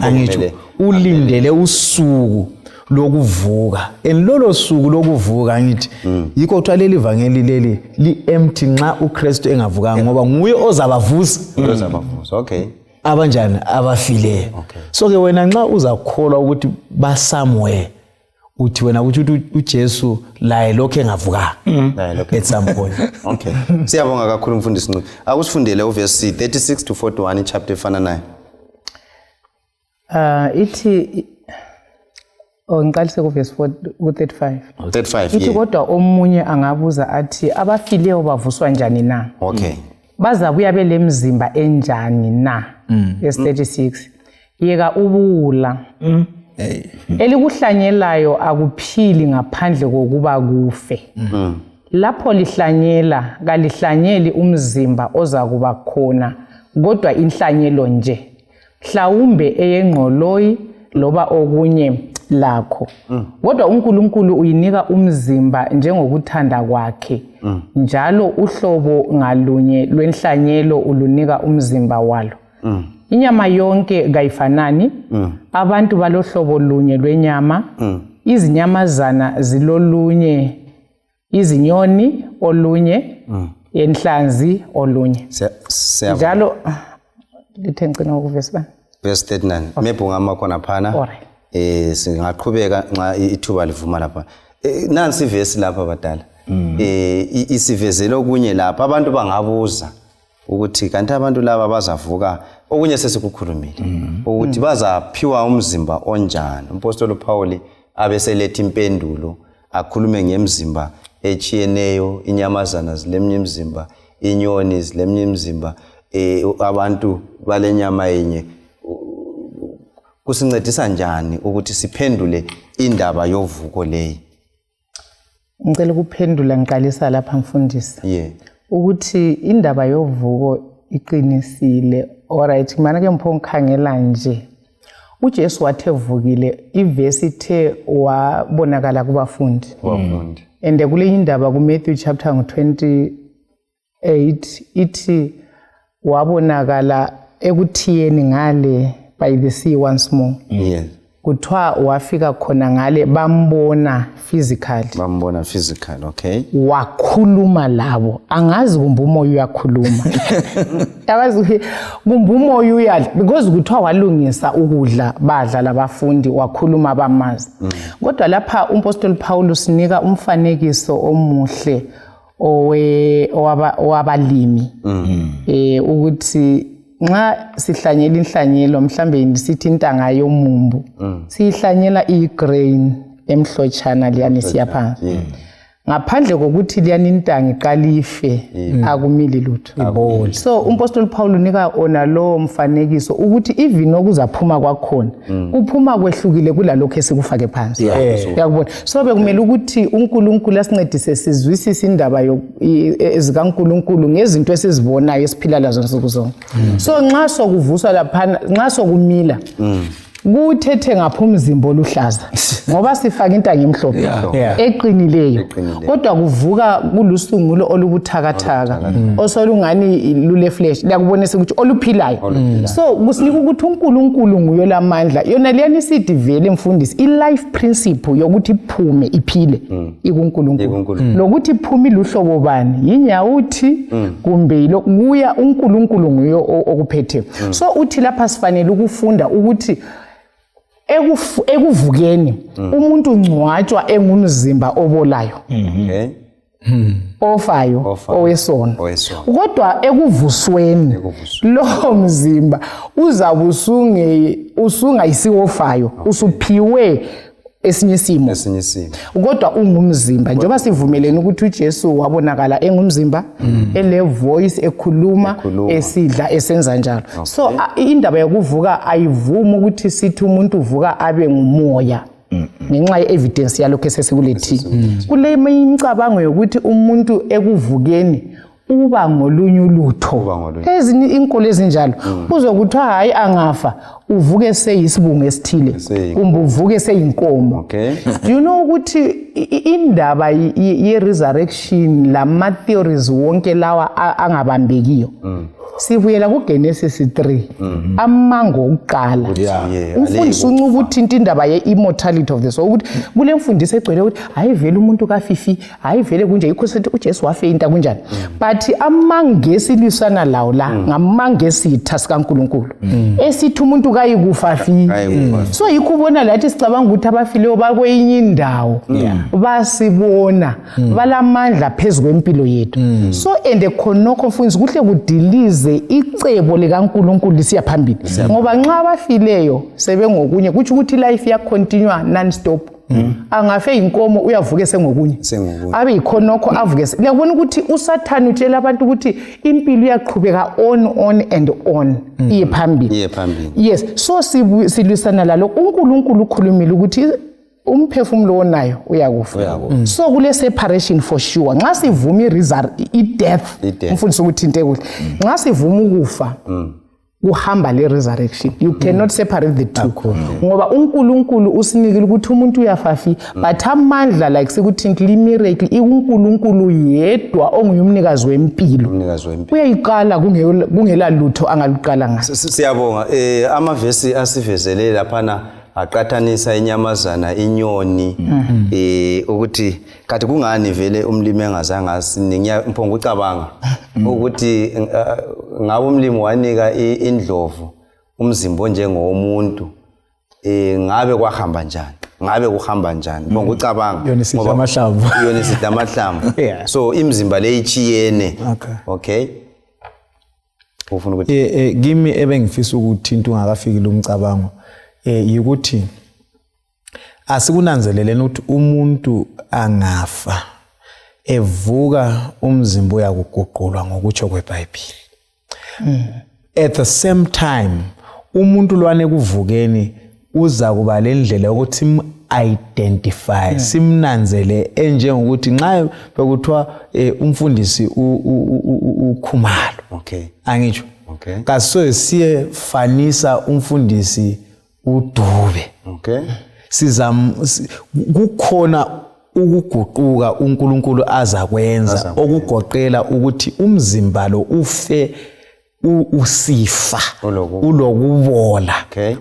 D: angithi ulindele usuku lokuvuka lolo suku lokuvuka ngithi yikho kuthiwa leli ivangeli leli li-empty nxa uKristu engavukanga ngoba nguye ozabavusa
A: okay
D: abanjani abafileyo. So ke wena nxa uzakholwa ukuthi somewhere uthi wena ukuthi uJesu laye lokho engavukanga at some point.
A: Okay, siyabonga kakhulu mfundisi Ncube. Akusifundele uverse 36 to 41 chapter efana nayo.
C: Ithi ngiqalise kuverse 35.
A: 35
C: ithi kodwa omunye angabuza athi abafileyo bavuswa njani na?
A: Okay.
C: Bazabuya belemzimba enjani na? Verse 36. Yeka ubuwula. Elikuhlanyelayo akuphili ngaphandle kokuba kufe. Lapho lihlanyela kalihlanyeli umzimba ozakuba khona kodwa inhlanyelo nje. Mhlawumbe eyengqoloyi loba okunye lakho. Kodwa uNkulunkulu uyinika umzimba njengokuthanda kwakhe. Njalo uhlobo ngalunye lwenhlanyelo ulunika umzimba walo. Inyama yonke kayifanani. Abantu balohlobo lunye lwenyama. Izinyamazana zilolunye. Izinyoni olunye. Enhlanzi olunye. Njalo lithenqina kuverse 1.
A: Verse 39. Mebhunga makhona phana. Singaqhubeka nxa ithuba livuma lapha. Nansi ivesi lapha badala. Isivezele okunye lapha abantu bangabuza ukuthi kanti abantu laba bazavuka okunye sesikukhulumile ukuthi bazaphiwa umzimba onjani. Umpostoli Paul abeseletha impendulo akhulume ngemzimba echiyeneyo, inyamazana zilemnye imzimba, inyoni zilemnye imzimba, abantu balenyama yenye. Kusincedisa njani ukuthi siphendule indaba yovuko leyi?
C: Ngicela ukuphendula ngiqalisa lapha mfundisi. Ukuthi indaba yovuko iqinisile. Alright, mana ke mpho ngikhangela nje. uJesu wathe vukile ivesi ithe wabonakala kubafundi. And kule indaba ku Matthew chapter 28 ithi wabonakala ekuthiyeni ngale by the sea once more. Kuthiwa wafika khona ngale bambona physically.
A: Okay.
C: Wakhuluma labo. Angazi kumbe umoya uyakhuluma. Yabazi kumbe umoya uyadla because kuthiwa walungisa ukudla badla labafundi wakhuluma bamazi. Kodwa lapha umpostoli Paul usinika umfanekiso omuhle owabalimi. Ukuthi nxa sihlanyela inhlanyelo mhlambe ndisithi intanga yomumbu sihlanyela igrain emhlotshana liyani siyaphansi ngaphandle kokuthi liyani intanga iqalife akumili lutho. So umpostoli Paul unika ona lo mfanekiso ukuthi even okuzaphuma kwakhona kuphuma kwehlukile kulalokho esikufake phansi. Yakubona. So bekumele ukuthi uNkulunkulu asincedise sizwisise indaba ezika uNkulunkulu ngezinto esizibonayo esiphila lazo nsuku zonke. So nxa sokuvuswa lapha nxa sokumila kuthethe ngapha umzimba oluhlaza ngoba sifaka intanga emhlophe eqinileyo kodwa kuvuka kulusungulo olubuthakathaka osolungani lule flesh lakubonisa ukuthi oluphilayo. So kusinika ukuthi uNkulunkulu nguye lamandla yona liyani sithi vele mfundisi ilife principle yokuthi iphume iphile ikuNkulunkulu lokuthi iphumi luhlobo bani yinyawuthi kumbe kuya uNkulunkulu nguye okuphethe. So uthi lapha sifanele ukufunda ukuthi ekuvukeni umuntu ungcwatshwa engumzimba obolayo
A: Okay.
C: ofayo owesono kodwa ekuvusweni lo mzimba uzabe usungayisiwofayo usuphiwe esinye isimo kodwa ungumzimba njengoba sivumelene ukuthi uJesu wabonakala engumzimba ele voice ekhuluma esidla esenza njalo so indaba yokuvuka ayivumi ukuthi sithi umuntu uvuka abe ngumoya ngenxa ye-evidence yalokho esesikulethi kule imicabango yokuthi umuntu ekuvukeni uba ngolunye ulutho ezinye inkolo ezinjalo uzokuthiwa hayi angafa uvuke seyisibungu esithile kumbe uvuke seyinkomo you know ukuthi indaba ye-resurrection lama theories wonke lawa angabambekiyo sibuyela kuGenesis 3 amango okuqala umfundisi uncuba ukuthi indaba ye-immortality of the soul ukuthi kule mfundiso egcwele ukuthi hayi vele umuntu kafifi hayi vele kunje yikho sithi uJesu wafeyinta kunjani but amangesilisana lawo la ngamangesiitha sikaNkulunkulu esithi umuntu kayikufa fi so yikho ubona lathi sicabanga ukuthi abafileyo bakweyinye indawo basibona balamandla phezulu kwempilo yethu so ende khonokho mfundisi kuhle kudilize icebo likaNkulunkulu lisiya phambili ngoba nxa abafileyo sebengokunye kuthi ukuthi life ya continue non stop angafe inkomo uyavuke sengokunye abe ikhonokho avuke liyabona ukuthi uSathane utshela abantu ukuthi impilo iyaqhubeka on and on iye phambili yes so silwisana lalo uNkulunkulu ukhulumile ukuthi umphefumulo wonayo uyakufa so kule separation for sure nxa sivuma i-death umfundisi ukuthi into kuhle nxa sivuma ukufa uhamba le resurrection you cannot separate the two ngoba uNkulunkulu usinikile ukuthi umuntu uyafafi but amandla like sikuthi miracle uNkulunkulu yedwa onguyumnikazi wempilo uyayiqala kungela lutho angaluqala ngaso
A: siyabonga amavesi asivezele laphana aqathanisa inyamazana inyoni ukuthi kathi kungani vele umlimi engazange asiningiyamphonga ucabanga ukuthi ngabe umlimi wanika indlovu umzimbo onjengomuntu ngabe kwahamba njani mphonga ucabanga
D: yona sidla amahlamvu
A: so imzimba le ichiyene okay ufuna ukuthi
D: kimi ebengifisa ukuthinta ungakafikile umcabango yikuthi asikunanzeleleni ukuthi umuntu angafa evuka umzimba uyakuguqulwa ngokutsho kweBhayibheli at the same time umuntu lwane kuvukeni uza kuba lendlela ukuthi identify simnanzele enjengokuthi nxa bekuthiwa umfundisi uKhumalo angitsho kaso siye fanisa umfundisi uDube kukhona ukuguquka uNkulunkulu azakwenza okugoqela ukuthi umzimba lo ufe usifa ulokubola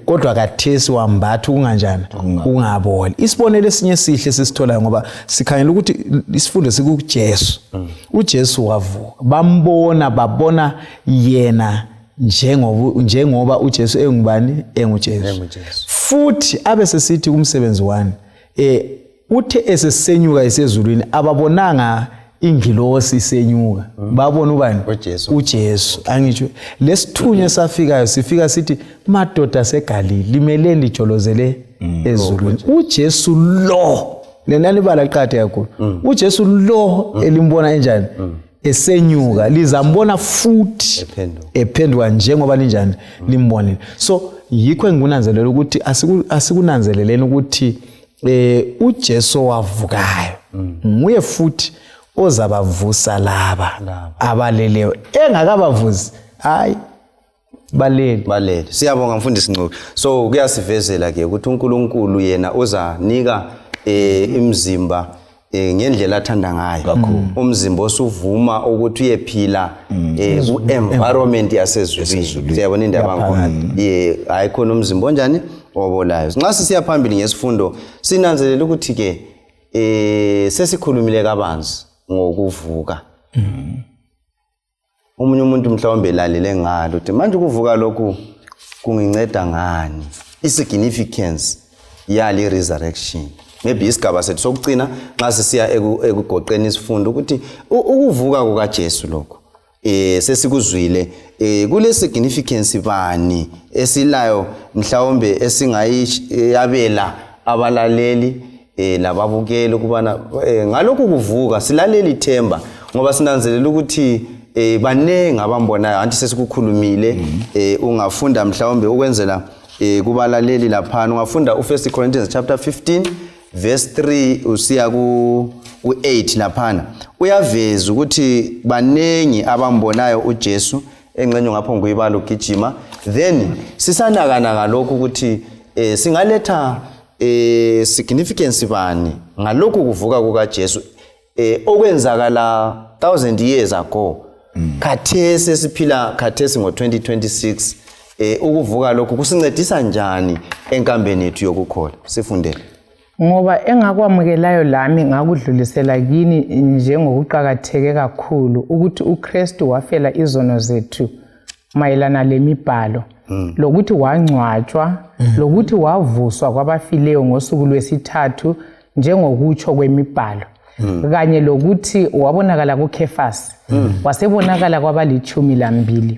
D: kodwa kathesi wambatha kunganjani ungaboli isibonelo esinye esihle sisithola ngoba sikhangela ukuthi isifundo sikuJesu uJesu wavuka babona yena njengoba uJesu engubani enguJesu futhi abesesithi kumsebenzi wani uthe esesenyuka esezulwini ababonanga ingilosi isenyuka babona ubani uJesu angitsho lesithunywe safikayo sifika sithi madoda seGalili limele lijolozele ezulwini uJesu lo lenani bala liqhathe kakhulu uJesu lo elimbona enjani esenyuka lizambona futhi ephenduka njengoba linjani limbonile so yikho engunanzelela ukuthi asikunanzeleleni ukuthi uJesu wavukayo nguye futhi ozabavusa laba abaleleyo engakabavusi hayi balele
A: siyabonga mfundisi Ncube so kuyasivezela ke ukuthi uNkulunkulu yena uzanika imzimba ngendlela athanda ngayo umzimba osuvuma ukuthi uyephila ku-environment yasezulwini siyabona indaba ngkhona ayikhona umzimba onjani obolayo nxa sisiya phambili ngesifundo sinanzelela ukuthi ke sesikhulumile kabanzi ngokuvuka omunye umuntu mhlawumbe lalele ngalo uthi manje ukuvuka lokhu kunginceda ngani isignificance yale resurrection. Maybe isigaba sethu sokugcina nxa sisiya ekugoqeni isifundo ukuthi ukuvuka kukaJesu lokho sesikuzwile kule significance bani esilayo mhlawumbe esingayabela abalaleli lababukeli ukubana ngalokho kuvuka silaleli ithemba ngoba sinanzelela ukuthi banenge abambonayo anti sesikukhulumile ungafunda mhlawumbe ukwenzela kubalaleli lapha ungafunda u1 Corinthians chapter 15 verse 3 usiya ku8 laphana uyaveza ukuthi banengi abambonayo uJesu engcenye ngapho nguyibala ugijima then sisanakana ngalokho ukuthi singaletha significance bani ngalokho kuvuka kukaJesu okwenzakala 1000 years ago khathesi esiphila khathesi ngo2026 ukuvuka lokho kusincedisa njani enkambeni yethu yokukhola sifundele
C: ngoba engakwamukelayo lami ngakudlulisela kini njengokuqhakatheke kakhulu ukuthi uKristu wafela izono zethu mayelana lemibhalo lokuthi wangcwatshwa lokuthi wavuswa kwabafileyo ngosuku lwesithathu njengokutsho kwemibhalo kanye lokuthi wabonakala kuKefasi wasebonakala kwabali12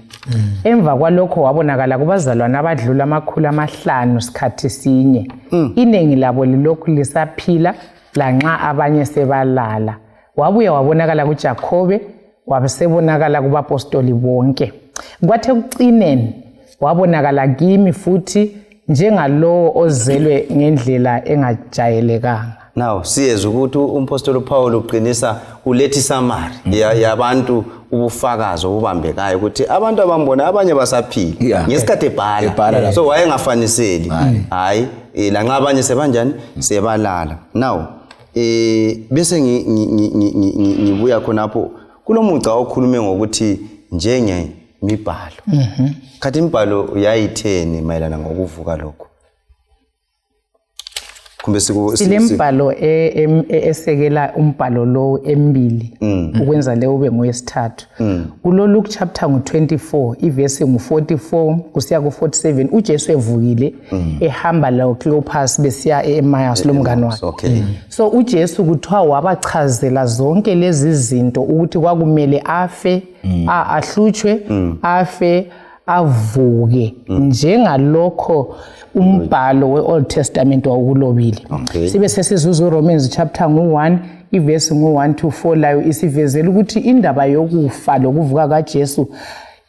C: emva kwalokho wabonakala kubazalwana abadlula 500 sikhathi sinye inengi labo lilokhu lisaphila lanxa abanye sebalala wabuye wabonakala kuJakobe wabesebonakala kubapostoli bonke kwathi ekucineni wabonakala kimi futhi njengalowo ozelwe ngendlela engajayelekanga.
A: Now siyeza ukuthi umpostoli Paul uqinisa ulethi summary yabantu ubufakazi obubambekayo ukuthi abantu abambona abanye basaphila ngesikhathi ebhala so wayengafaniseli hayi lanxa abanye sebanjani sebalala. Now bese ngibuya khonapho kulomuca okhulume ngokuthi njenge mibhalo khathi imibhalo yayitheni mayelana ngokuvuka lokho kumbe
C: silembhalo esekela umbhalo lo emibili ukwenza leyo ube ngoyesithathu kulo Luke chapter ngu24 iverse ngu44 kusiya ku47 uJesu evukile ehamba la Cleopas besiya eMayas lomngane wakhe so uJesu kuthiwa wabachazela zonke lezi zinto ukuthi kwakumele afe ahlutshwe afe avuke njengalokho umbhalo weOld Testament wawukulobile sibe sesizuza Romans chapter ngu1 iverse ngu1 to 4 layo isivezela ukuthi indaba yokufa lokuvuka kaJesu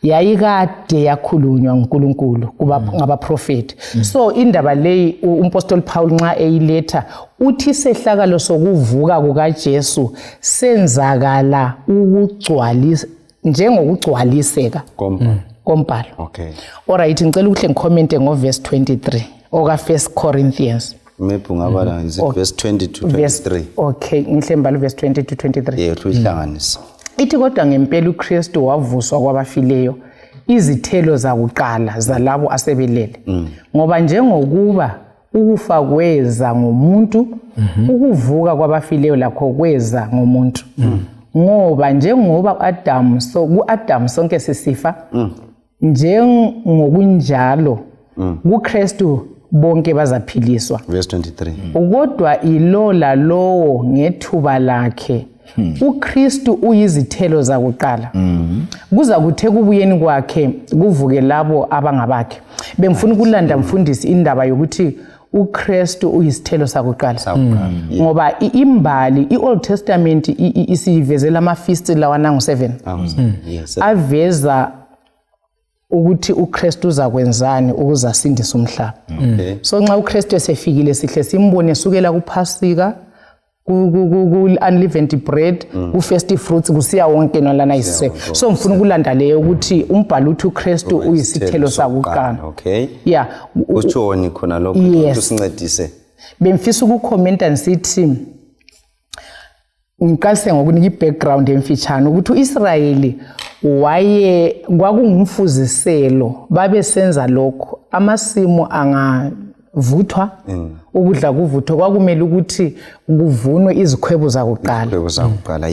C: yayikade yakhulunywa uNkulunkulu ngabaprofeti so indaba leyi umpostoli Paul nxa eyiletha uthi sehlakalo sokuvuka kukaJesu senzakala ukugcwalisa njengokugcwaliseka kombhalo. Alright ngicela ukuthi ngicommente ngoverse 23 oka 1 Corinthians
A: maybe ngabala verse 20 to 23
C: okay ngihle mbala verse 20 to 23
A: uyihlanganisa
C: ithi kodwa ngempela uKristu wavuswa kwabafileyo izithelo zakuqala zalabo asebelele ngoba njengokuba ukufa kweza ngomuntu ukuvuka kwabafileyo lakho kweza ngomuntu ngoba njengoba ku-Adam sonke sisifa njengokunjalo kuKristu bonke bazaphiliswa
A: verse 23
C: kodwa ilo lalowo ngethuba lakhe uKristu uyizithelo zakuqala kuza kuthe kubuyeni kwakhe kuvuke labo abangabakhe bengifuna ukulanda mfundisi indaba yokuthi uKristu uyisithelo sakuqala ngoba imbali iOld Testament isivezela ama-feast lawa nangu7 aveza ukuthi uKristu uzakwenzani ukuzasindisa umhlaba so nxa uKristu esefikile sihle simbone sukela kuPhasika ku-unleavened bread ku-first fruits kusiya wonke nolana isiseko so ngifuna ukulanda leyo ukuthi umbhalo uthi uKristu uyisithelo sakuqala yeah
A: utshoni khona lokho ukuthi sincedise
C: bemfisa ukukhomenta nisithi ngiqalise ngokunika i-background emfitshane ukuthi uIsrayeli kwakungumfuziselo babesenza lokho amasimu vuthwa ukudla kuvuthwa kwakumele ukuthi kuvunwe izikhwebu zakuqala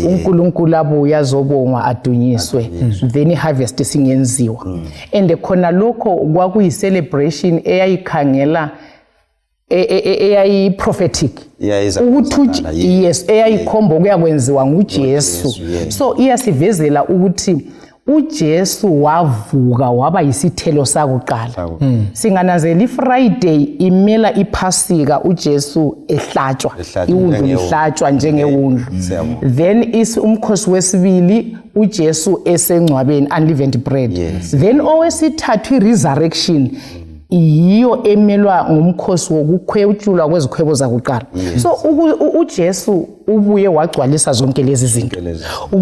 C: uNkulunkulu abuya azobongwa adunyiswe then iharvest singenziwa and khona lokho kwakuyi celebration eyayikhangela eyayi prophetic ukuthi yes eyayikhomba kuyakwenziwa nguJesu so iyasivezela ukuthi uJesu wavuka waba yisithelo sakuqala singanazela iFriday imela iPhasika uJesu ehlatshwa iwundlu lihlatshwa njengewundlu then umkhosi wesibili uJesu esengcwabeni unleavened bread then owesithathu iresurrection yiyo emelwa ngumkhosi wokukhwetshulwa kwezikhwebo zakuqala so uJesu ubuye wagcwalisa zonke lezi zinto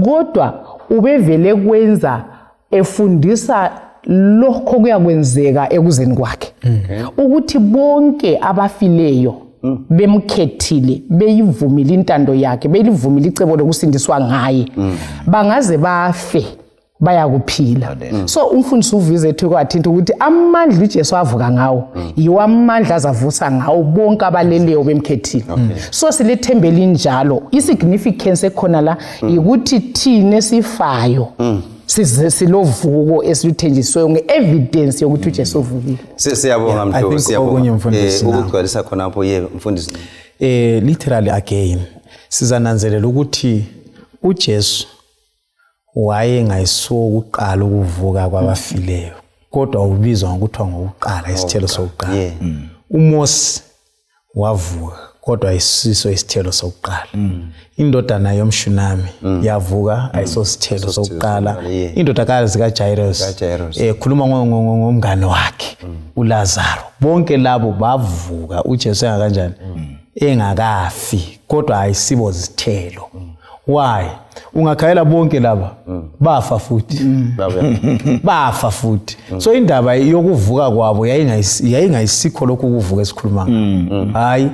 C: kodwa ubevele kwenza efundisa lokho kuyakwenzeka ekuzeni kwakhe ukuthi bonke abafileyo bemkhethile beyivumile intando yakhe belivumile icebo lokusindiswa ngaye bangaze bafe bayakuphila so umfundisi uvize ethi kwathinta ukuthi amandla uJesu avuka ngawo yiwo amandla azavusa ngawo bonke abaleleyo bemkhethile so silethembele injalo isignificance ekhona la ukuthi thina sifayo silovuko esiluthenjisiweyo ngeevidence yokuthi uJesu uvukile
A: siyabonga mhlobo siyabonga ukugcwalisa khona lapho yebo mfundisi
D: literally again sizananzelela ukuthi uJesu wayengayisokuqala ukuvuka kwabafileyo kodwa ubizwa ngokuthiwa ngokuqala isithelo sokuqala uMose wavuka kodwa ayisiso isithelo sokuqala indodana yomshunami yavuka ayisosithelo sokuqala indodakazi kaJairus khuluma ngomngane wakhe uLazaro bonke labo bavuka uJesu engakanjani engakafi kodwa ayisibo zithelo why ungakhayela bonke laba bafa futhi bafa futhi so indaba yokuvuka kwabo yayingayisikho lokhu kuvuka esikhuluma hayi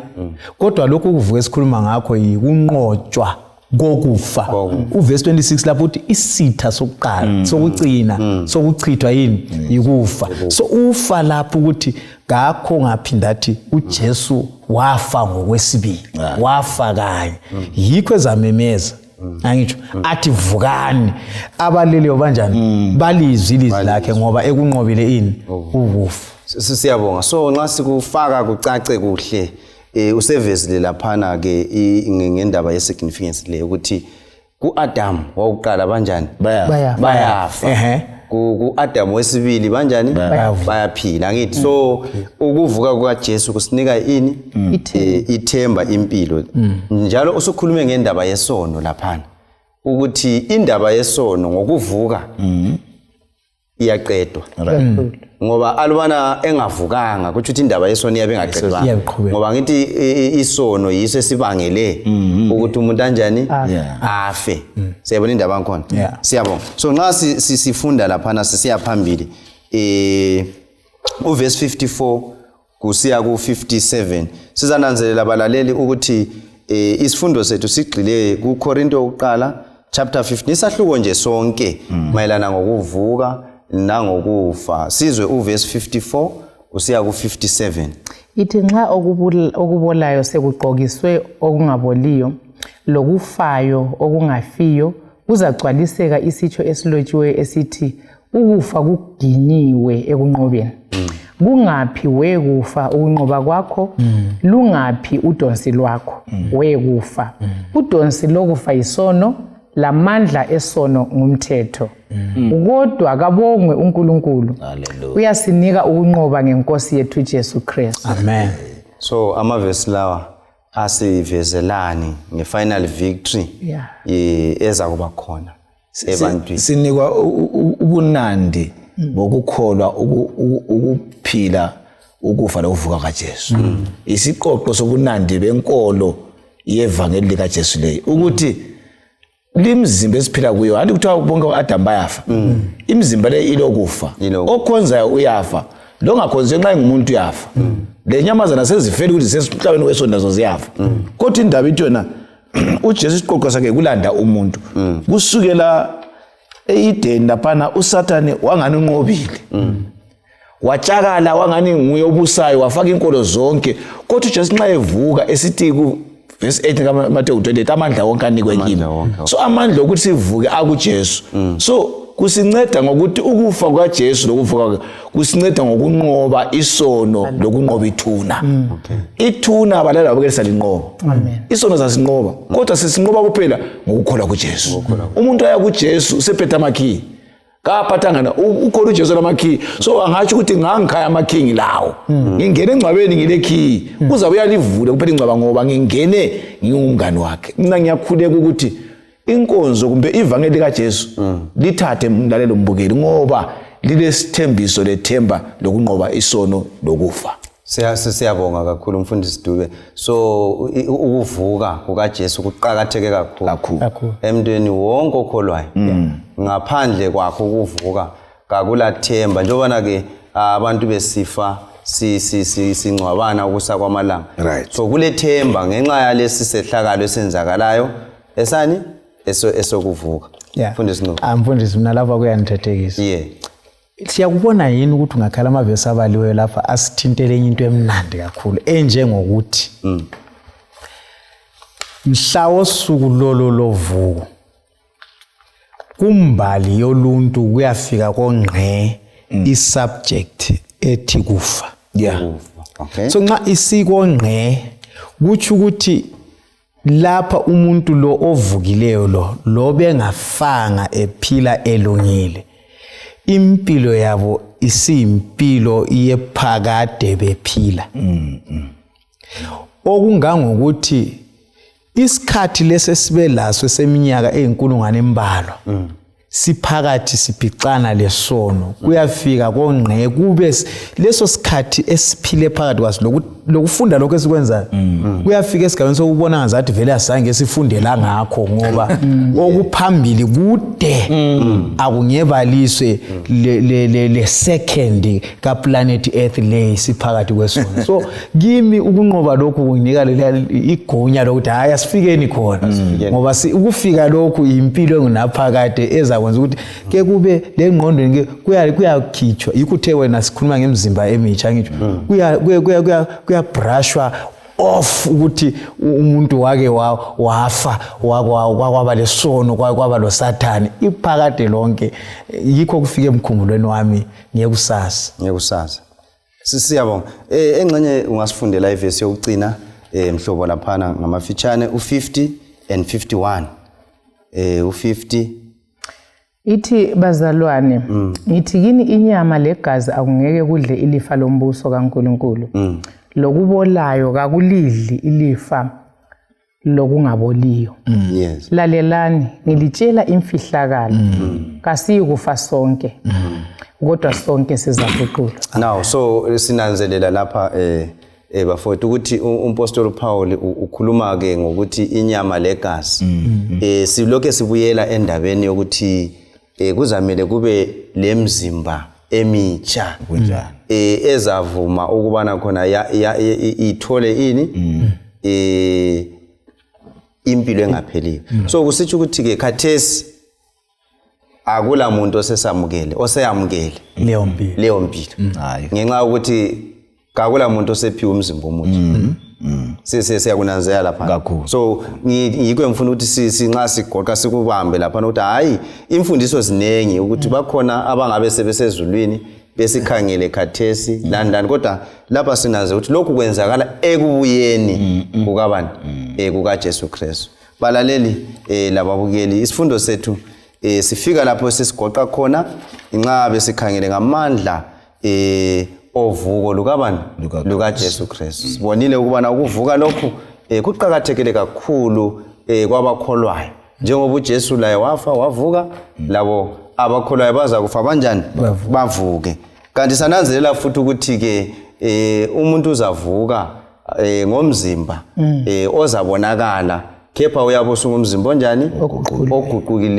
D: kodwa lokhu kuvuka esikhuluma ngakho yikunqotshwa kokufa uverse 26 lapho uthi isitha sokuqala sokucina sokuchithwa yini yikufa so ufa lapho ukuthi ngakho ngaphindathi uJesu wafa ngokwesibili wafa kanye yikho ezamemeza angitsho athi vukani abaleleyo banjani balizwi ilizwi lakhe ngoba ekunqobile ini ukufa
A: siyabonga so nxa sikufaka kucace kuhle usevezile laphana ke ngendaba yesignificance le ukuthi kuAdam wawuqala banjani bayafa kuAdam wesibili banjani bayaphila ngithi so ukuvuka kukaJesu kusinika ini ithemba impilo njalo usukhulume ngendaba yesono laphana ukuthi indaba yesono ngokuvuka iyaqedwa ngoba alubana engavukanga kuthi ukuthi indaba yesono iyabe engaqedwa ngoba ngithi isono yiso esibangele ukuthi umuntu kanjani afe siyabona indaba yakhona siyabonga so nxa sifunda laphana sisiya phambili uverse 54 kusiya ku57 sizananzelela abalaleli ukuthi isifundo sethu sigxile kuKorinto oqala chapter 15 isahluko nje sonke mayelana ngokuvuka nangokufa sizwe uverse 54 usiya ku57
C: ithi nxa okubolayo sekuqokiswe okungaboliyo lokufayo okungafiyo kuzagcwaliseka isitsho esilotshiweyo esithi ukufa kuginyiwe ekunqobeni kungaphi wekufa ukunqoba kwakho lungaphi udonsi lwakho wekufa udonsi lokufa isono lamandla esono ngumthetho kodwa kabongwe uNkulunkulu uyasinika ukunqoba ngenkosi yethu Jesu Kristu
D: amen
A: so amavesi lawa asivezelani ngefinal victory eza kuba khona ebantwini
B: sinikwa ubunandi bokukholwa ukuphila ukufa lokuvuka kaJesu isiqoqo sobunandi benkolo yevangeli likaJesu leyo ukuthi limzimba esiphila kuyo anti kuthiwa bonke uAdam bayafa imizimba le ilokufa okhonzayo uyafa lo ngakhonze nxa ngumuntu uyafa le nyamazana sezifela ukuthi sesihlabeni kwesono nazo ziyafa kodwa indaba ithi yona uJesu isiqoqo sakhe kulanda umuntu kusukela eEden laphana uSathane wangani unqobile watshakala wangani nguye obusayo wafaka inkolo zonke kodwa uJesu nxa evuka esithi ku verse 8 kaMateyu 28 amandla wonke anikwe kimi so amandla ukuthi sivuke akuJesu so kusinceda ngokuthi ukufa kukaJesu lokuvuka kusinceda ngokunqoba isono lokunqoba ithuna ithuna abalala bonke salinqoba isono sasinqoba kodwa sisinqoba kuphela ngokukholwa kuJesu umuntu aya kuJesu usephethe amakhiyi kaphathangana ukhona uJesu lamakhiyi so angathi ukuthi ngangikhaya amakhiyi lawo ngingene engcwabeni ngilekhiyi uzabe uyalivula kuphethe ingcwaba ngoba ngingene ngingumngani wakhe mina ngiyakhuleka ukuthi inkonzo kumbe ivangeli kaJesu lithathe mlalelo mbukeli ngoba lilesithembiso lethemba lokunqoba isono lokufa
A: siyabonga kakhulu umfundisi Dube so ukuvuka kukaJesu kuqhakatheke kakhulu emntwini wonke okholwayo ngaphandle kwakho ukuvuka kakulathemba njengoba ke abantu besifa singcwabana ukusa kwamalanga so kulethemba ngenxa yalesi sehlakalo esenzakalayo esani esokuvuka
D: mfundisi mfundisi mina lapha kuyanithethekisa siyakubona yini ukuthi ungakhala amavesi abaliweyo lapha asithintele into emnandi kakhulu enjengokuthi mhla wosuku lovuko kumbali yoluntu kuyafika kongqe isubject ethi kufa so nxa isikongqe kuthi ukuthi lapha umuntu lo ovukileyo lo bengafanga ephila elungile impilo yabo isimpilo yephakade bephila okungangokuthi isikhathi lesesibe laso seminyaka eyinkulungwane embalwa siphakathi siphicana lesono kuyafika kongqe kube leso sikhathi esiphile phakathi kwaso lokufunda lokho esikwenza kuyafika esigabeni sokubona ngazathi vele asange sifundela ngakho ngoba okuphambili kude akungebaliswe le second ka planet earth le siphakathi kwesono so kimi ukunqoba lokhu kunginika igunya lokuthi hayi asifikeni khona ngoba ukufika lokhu impilo engunaphakade eza kwenza ukuthi ke kube lengqondo kuyakhitshwa ikuthe wena sikhuluma ngemizimba emitsha ngitsho kuya brushwa off ukuthi umuntu wake wafa kwaba lesono kwaba lo Sathani iphakade lonke yikho kufike emkhumbulweni wami ngekusasa
A: siyabonga engxenye ungasifundela ivesi yokucina mhlobo laphana ngamafitshane u50 and 51 u50
C: ithi bazalwane ngithi kini inyama legazi akungeke kudle ilifa lombuso kaNkuluNkulu lokubolayo kakulidli ilifa lokungaboliyo lalelani ngilitshela imfihlakalo kasiyikufa sonke kodwa sonke sizafuqulwa
A: now so sinanzelela lapha bafowethu ukuthi umpostoli Paul ukhuluma ke ngokuthi inyama legazi silokho sibuyela endabeni yokuthi kuzamele kube lemzimba emitsha ezavuma ukubana khona ithole ini impilo engapheliyo so kusitsho ukuthi ke khathesi akula muntu oseyamukele leyo mpilo ngenxa ukuthi akula muntu osephiwe umzimba omutsha siyakunanzela lapha so yikho ngifuna ukuthi sinxa sigoqa sikubambe lapha ukuthi hayi imfundiso zinengi ukuthi bakhona abangabe sebesezulwini besikhangele khathesi landani kodwa lapha sinaze ukuthi lokhu kwenzakala ekubuyeni kukabani kukaJesu Kristu balaleli lababukeli isifundo sethu sifika lapho sesigoqa khona inxa besikhangele ngamandla ovuko lukabani lukaJesu Kristu sibonile ukubana ukuvuka lokhu kuqhakathekile kakhulu kwabakholwayo njengoba uJesu laye wavuka labo abakholwayo baza kufa kanjani bavuke kanti sananzelela futhi ukuthi ke umuntu uzavuka ngomzimba ozabonakala kepha uyabo sungumzimba onjani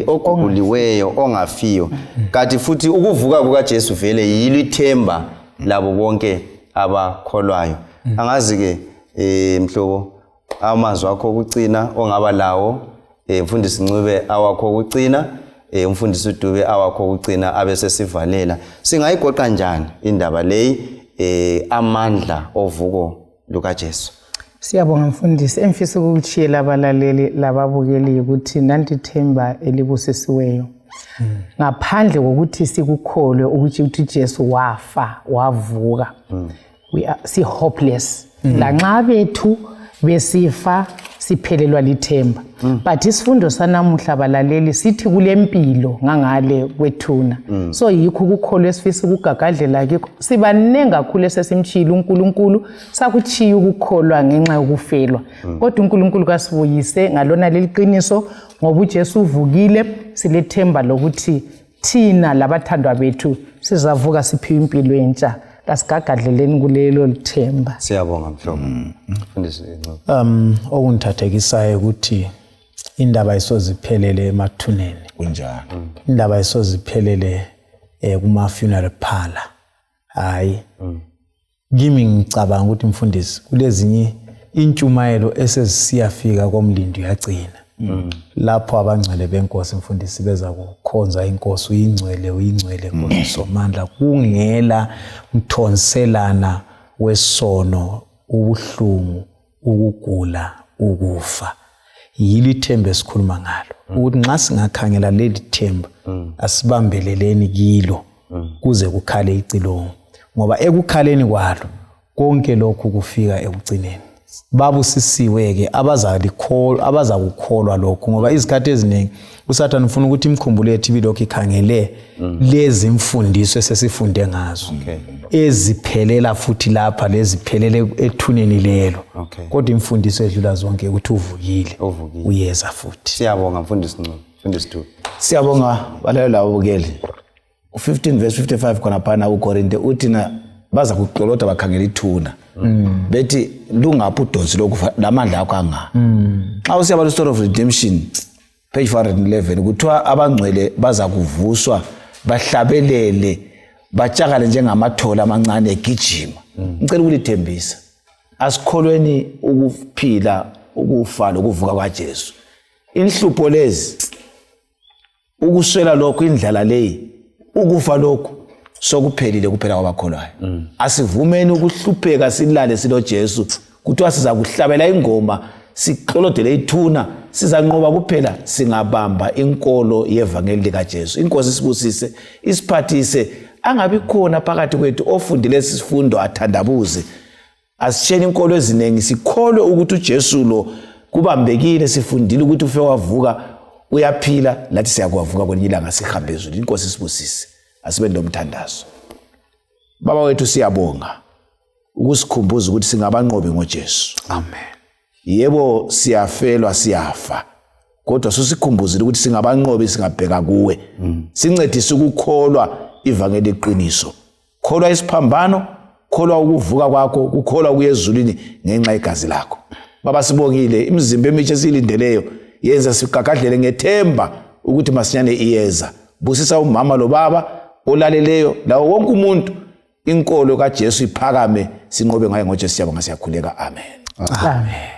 A: oguquliweyo ongafiyo kanti futhi ukuvuka kukaJesu vele yilithemba labo bonke abakholwayo angazi ke mhlobo amazwi akho okucina ongaba lawo mfundisi Ncube awakho okucina umfundisi uDube awakho ukugcina abesesivalela singayigoqa kanjani indaba leyi amandla ovuko lukaJesu?
C: Siyabonga mfundisi, emfisa ukuchiyela abalaleli lababukeli ukuthi nantithemba elibusisiweyo. Ngaphandle kokuthi sikukholwe ukuthi uJesu wafa wavuka, we are si hopeless. Lanxa bethu besifa siphelelwa lithemba. But isifundo sanamuhla balaleli sithi kulempilo ngangale kwethuna. So yikho ukukholwa esifisa ukugagadlela kikho. Sibanengi kakhulu esesimtshila uNkulunkulu sakuchiya ukukholwa ngenxa yokufelwa. Kodwa uNkulunkulu kasibuyise ngalona leliqiniso ngoba uJesu uvukile, silethemba lokuthi thina labathandwa bethu sizavuka siphiwe impilo entsha. Asigagadleleni kulelo lithemba.
A: Siyabonga mhlobo. Mfundisi
D: okungithathekisayo ukuthi indaba isoziphelele emathuneni
B: kunjalo.
D: Indaba isoziphelele kuma funeral parlor. Hayi. Kimi ngicabanga ukuthi mfundisi kulezinye intshumayelo esezisiyafika komlindi uyagcina. Lapho abangcwele benkosi mfundisi beza kukhonza inkosi uyingcwele Nkosi somandla kungela mthonselana wesono, ubuhlungu, ukugula, ukufa. Yili themba esikhuluma ngalo ukuthi nxa singakhangela leli themba asibambeleleni kilo kuze kukhale icilongo, ngoba ekukhaleni kwalo konke lokhu kufika ekugcineni. Babusisiwe ke abazakukholwa lokho, ngoba izikhathi eziningi uSathane ufuna ukuthi imkhumbulo yethu ibilokhu ikhangele lezi imfundiso esesifunde ngazo eziphelela futhi lapha leziphelele ethuneni lelo. Kodwa imfundiso edlula zonke ukuthi uvukile uyeza futhi.
A: Siyabonga mfundisi Ncube, mfundisi Dube.
B: Siyabonga balaleli abukeli. U15 verse 55 khona phana uKorinte uthina baza kuqolota bakhangela ithuna. Bethi lungaphi udonsi lokufa lamandla akho anga. Xa usiyaba le story of redemption page 411 kuthiwa abangcwele baza kuvuswa bahlabelele batshakale njengamathola amancane egijima. Ngicela ukulithembisa asikholweni ukuphila ukufa lokuvuka kwaJesu. Inhlupho lezi ukuswela lokho indlala leyi ukufa lokho sokuphelile kuphela kwabakholwayo. Asivumeni ukuhlupheka silale silo Jesu kuthiwa siza kuhlabela ingoma siqolodele ithuna sizanqoba kuphela singabamba inkolo yevangeli likaJesu. Inkosi sibusise isiphathise angabi khona phakathi kwethu ofundile isifundo athandabuze. Asitsheni inkolo ezinengi sikholwe ukuthi uJesu lo kubambekile, sifundile ukuthi ufe wavuka uyaphila, lathi siyakuvuka kwelinye ilanga sihambe ezulu. Inkosi sibusise asibe nomthandazo. Baba wethu siyabonga ukusikhumbuza ukuthi singabanqobi ngoJesu.
A: Amen.
B: Yebo siyafelwa siyafa, kodwa susikhumbuzile ukuthi singabanqobi singabheka kuwe. Sincedise ukukholwa ivangeli leqiniso. Kholwa isiphambano, kholwa ukuvuka kwakho, kukholwa kuye ezulwini ngenxa yegazi lakho. Baba sibongile imizimba emitsha silindeleyo yenza sigagadlele ngethemba ukuthi masinyane iyeza. Busisa umama lo baba olaleleyo lawo wonke umuntu inkolo kaJesu iphakame sinqobe ngaye ngoJesu siyabonga siyakhuleka. Amen.
C: Amen.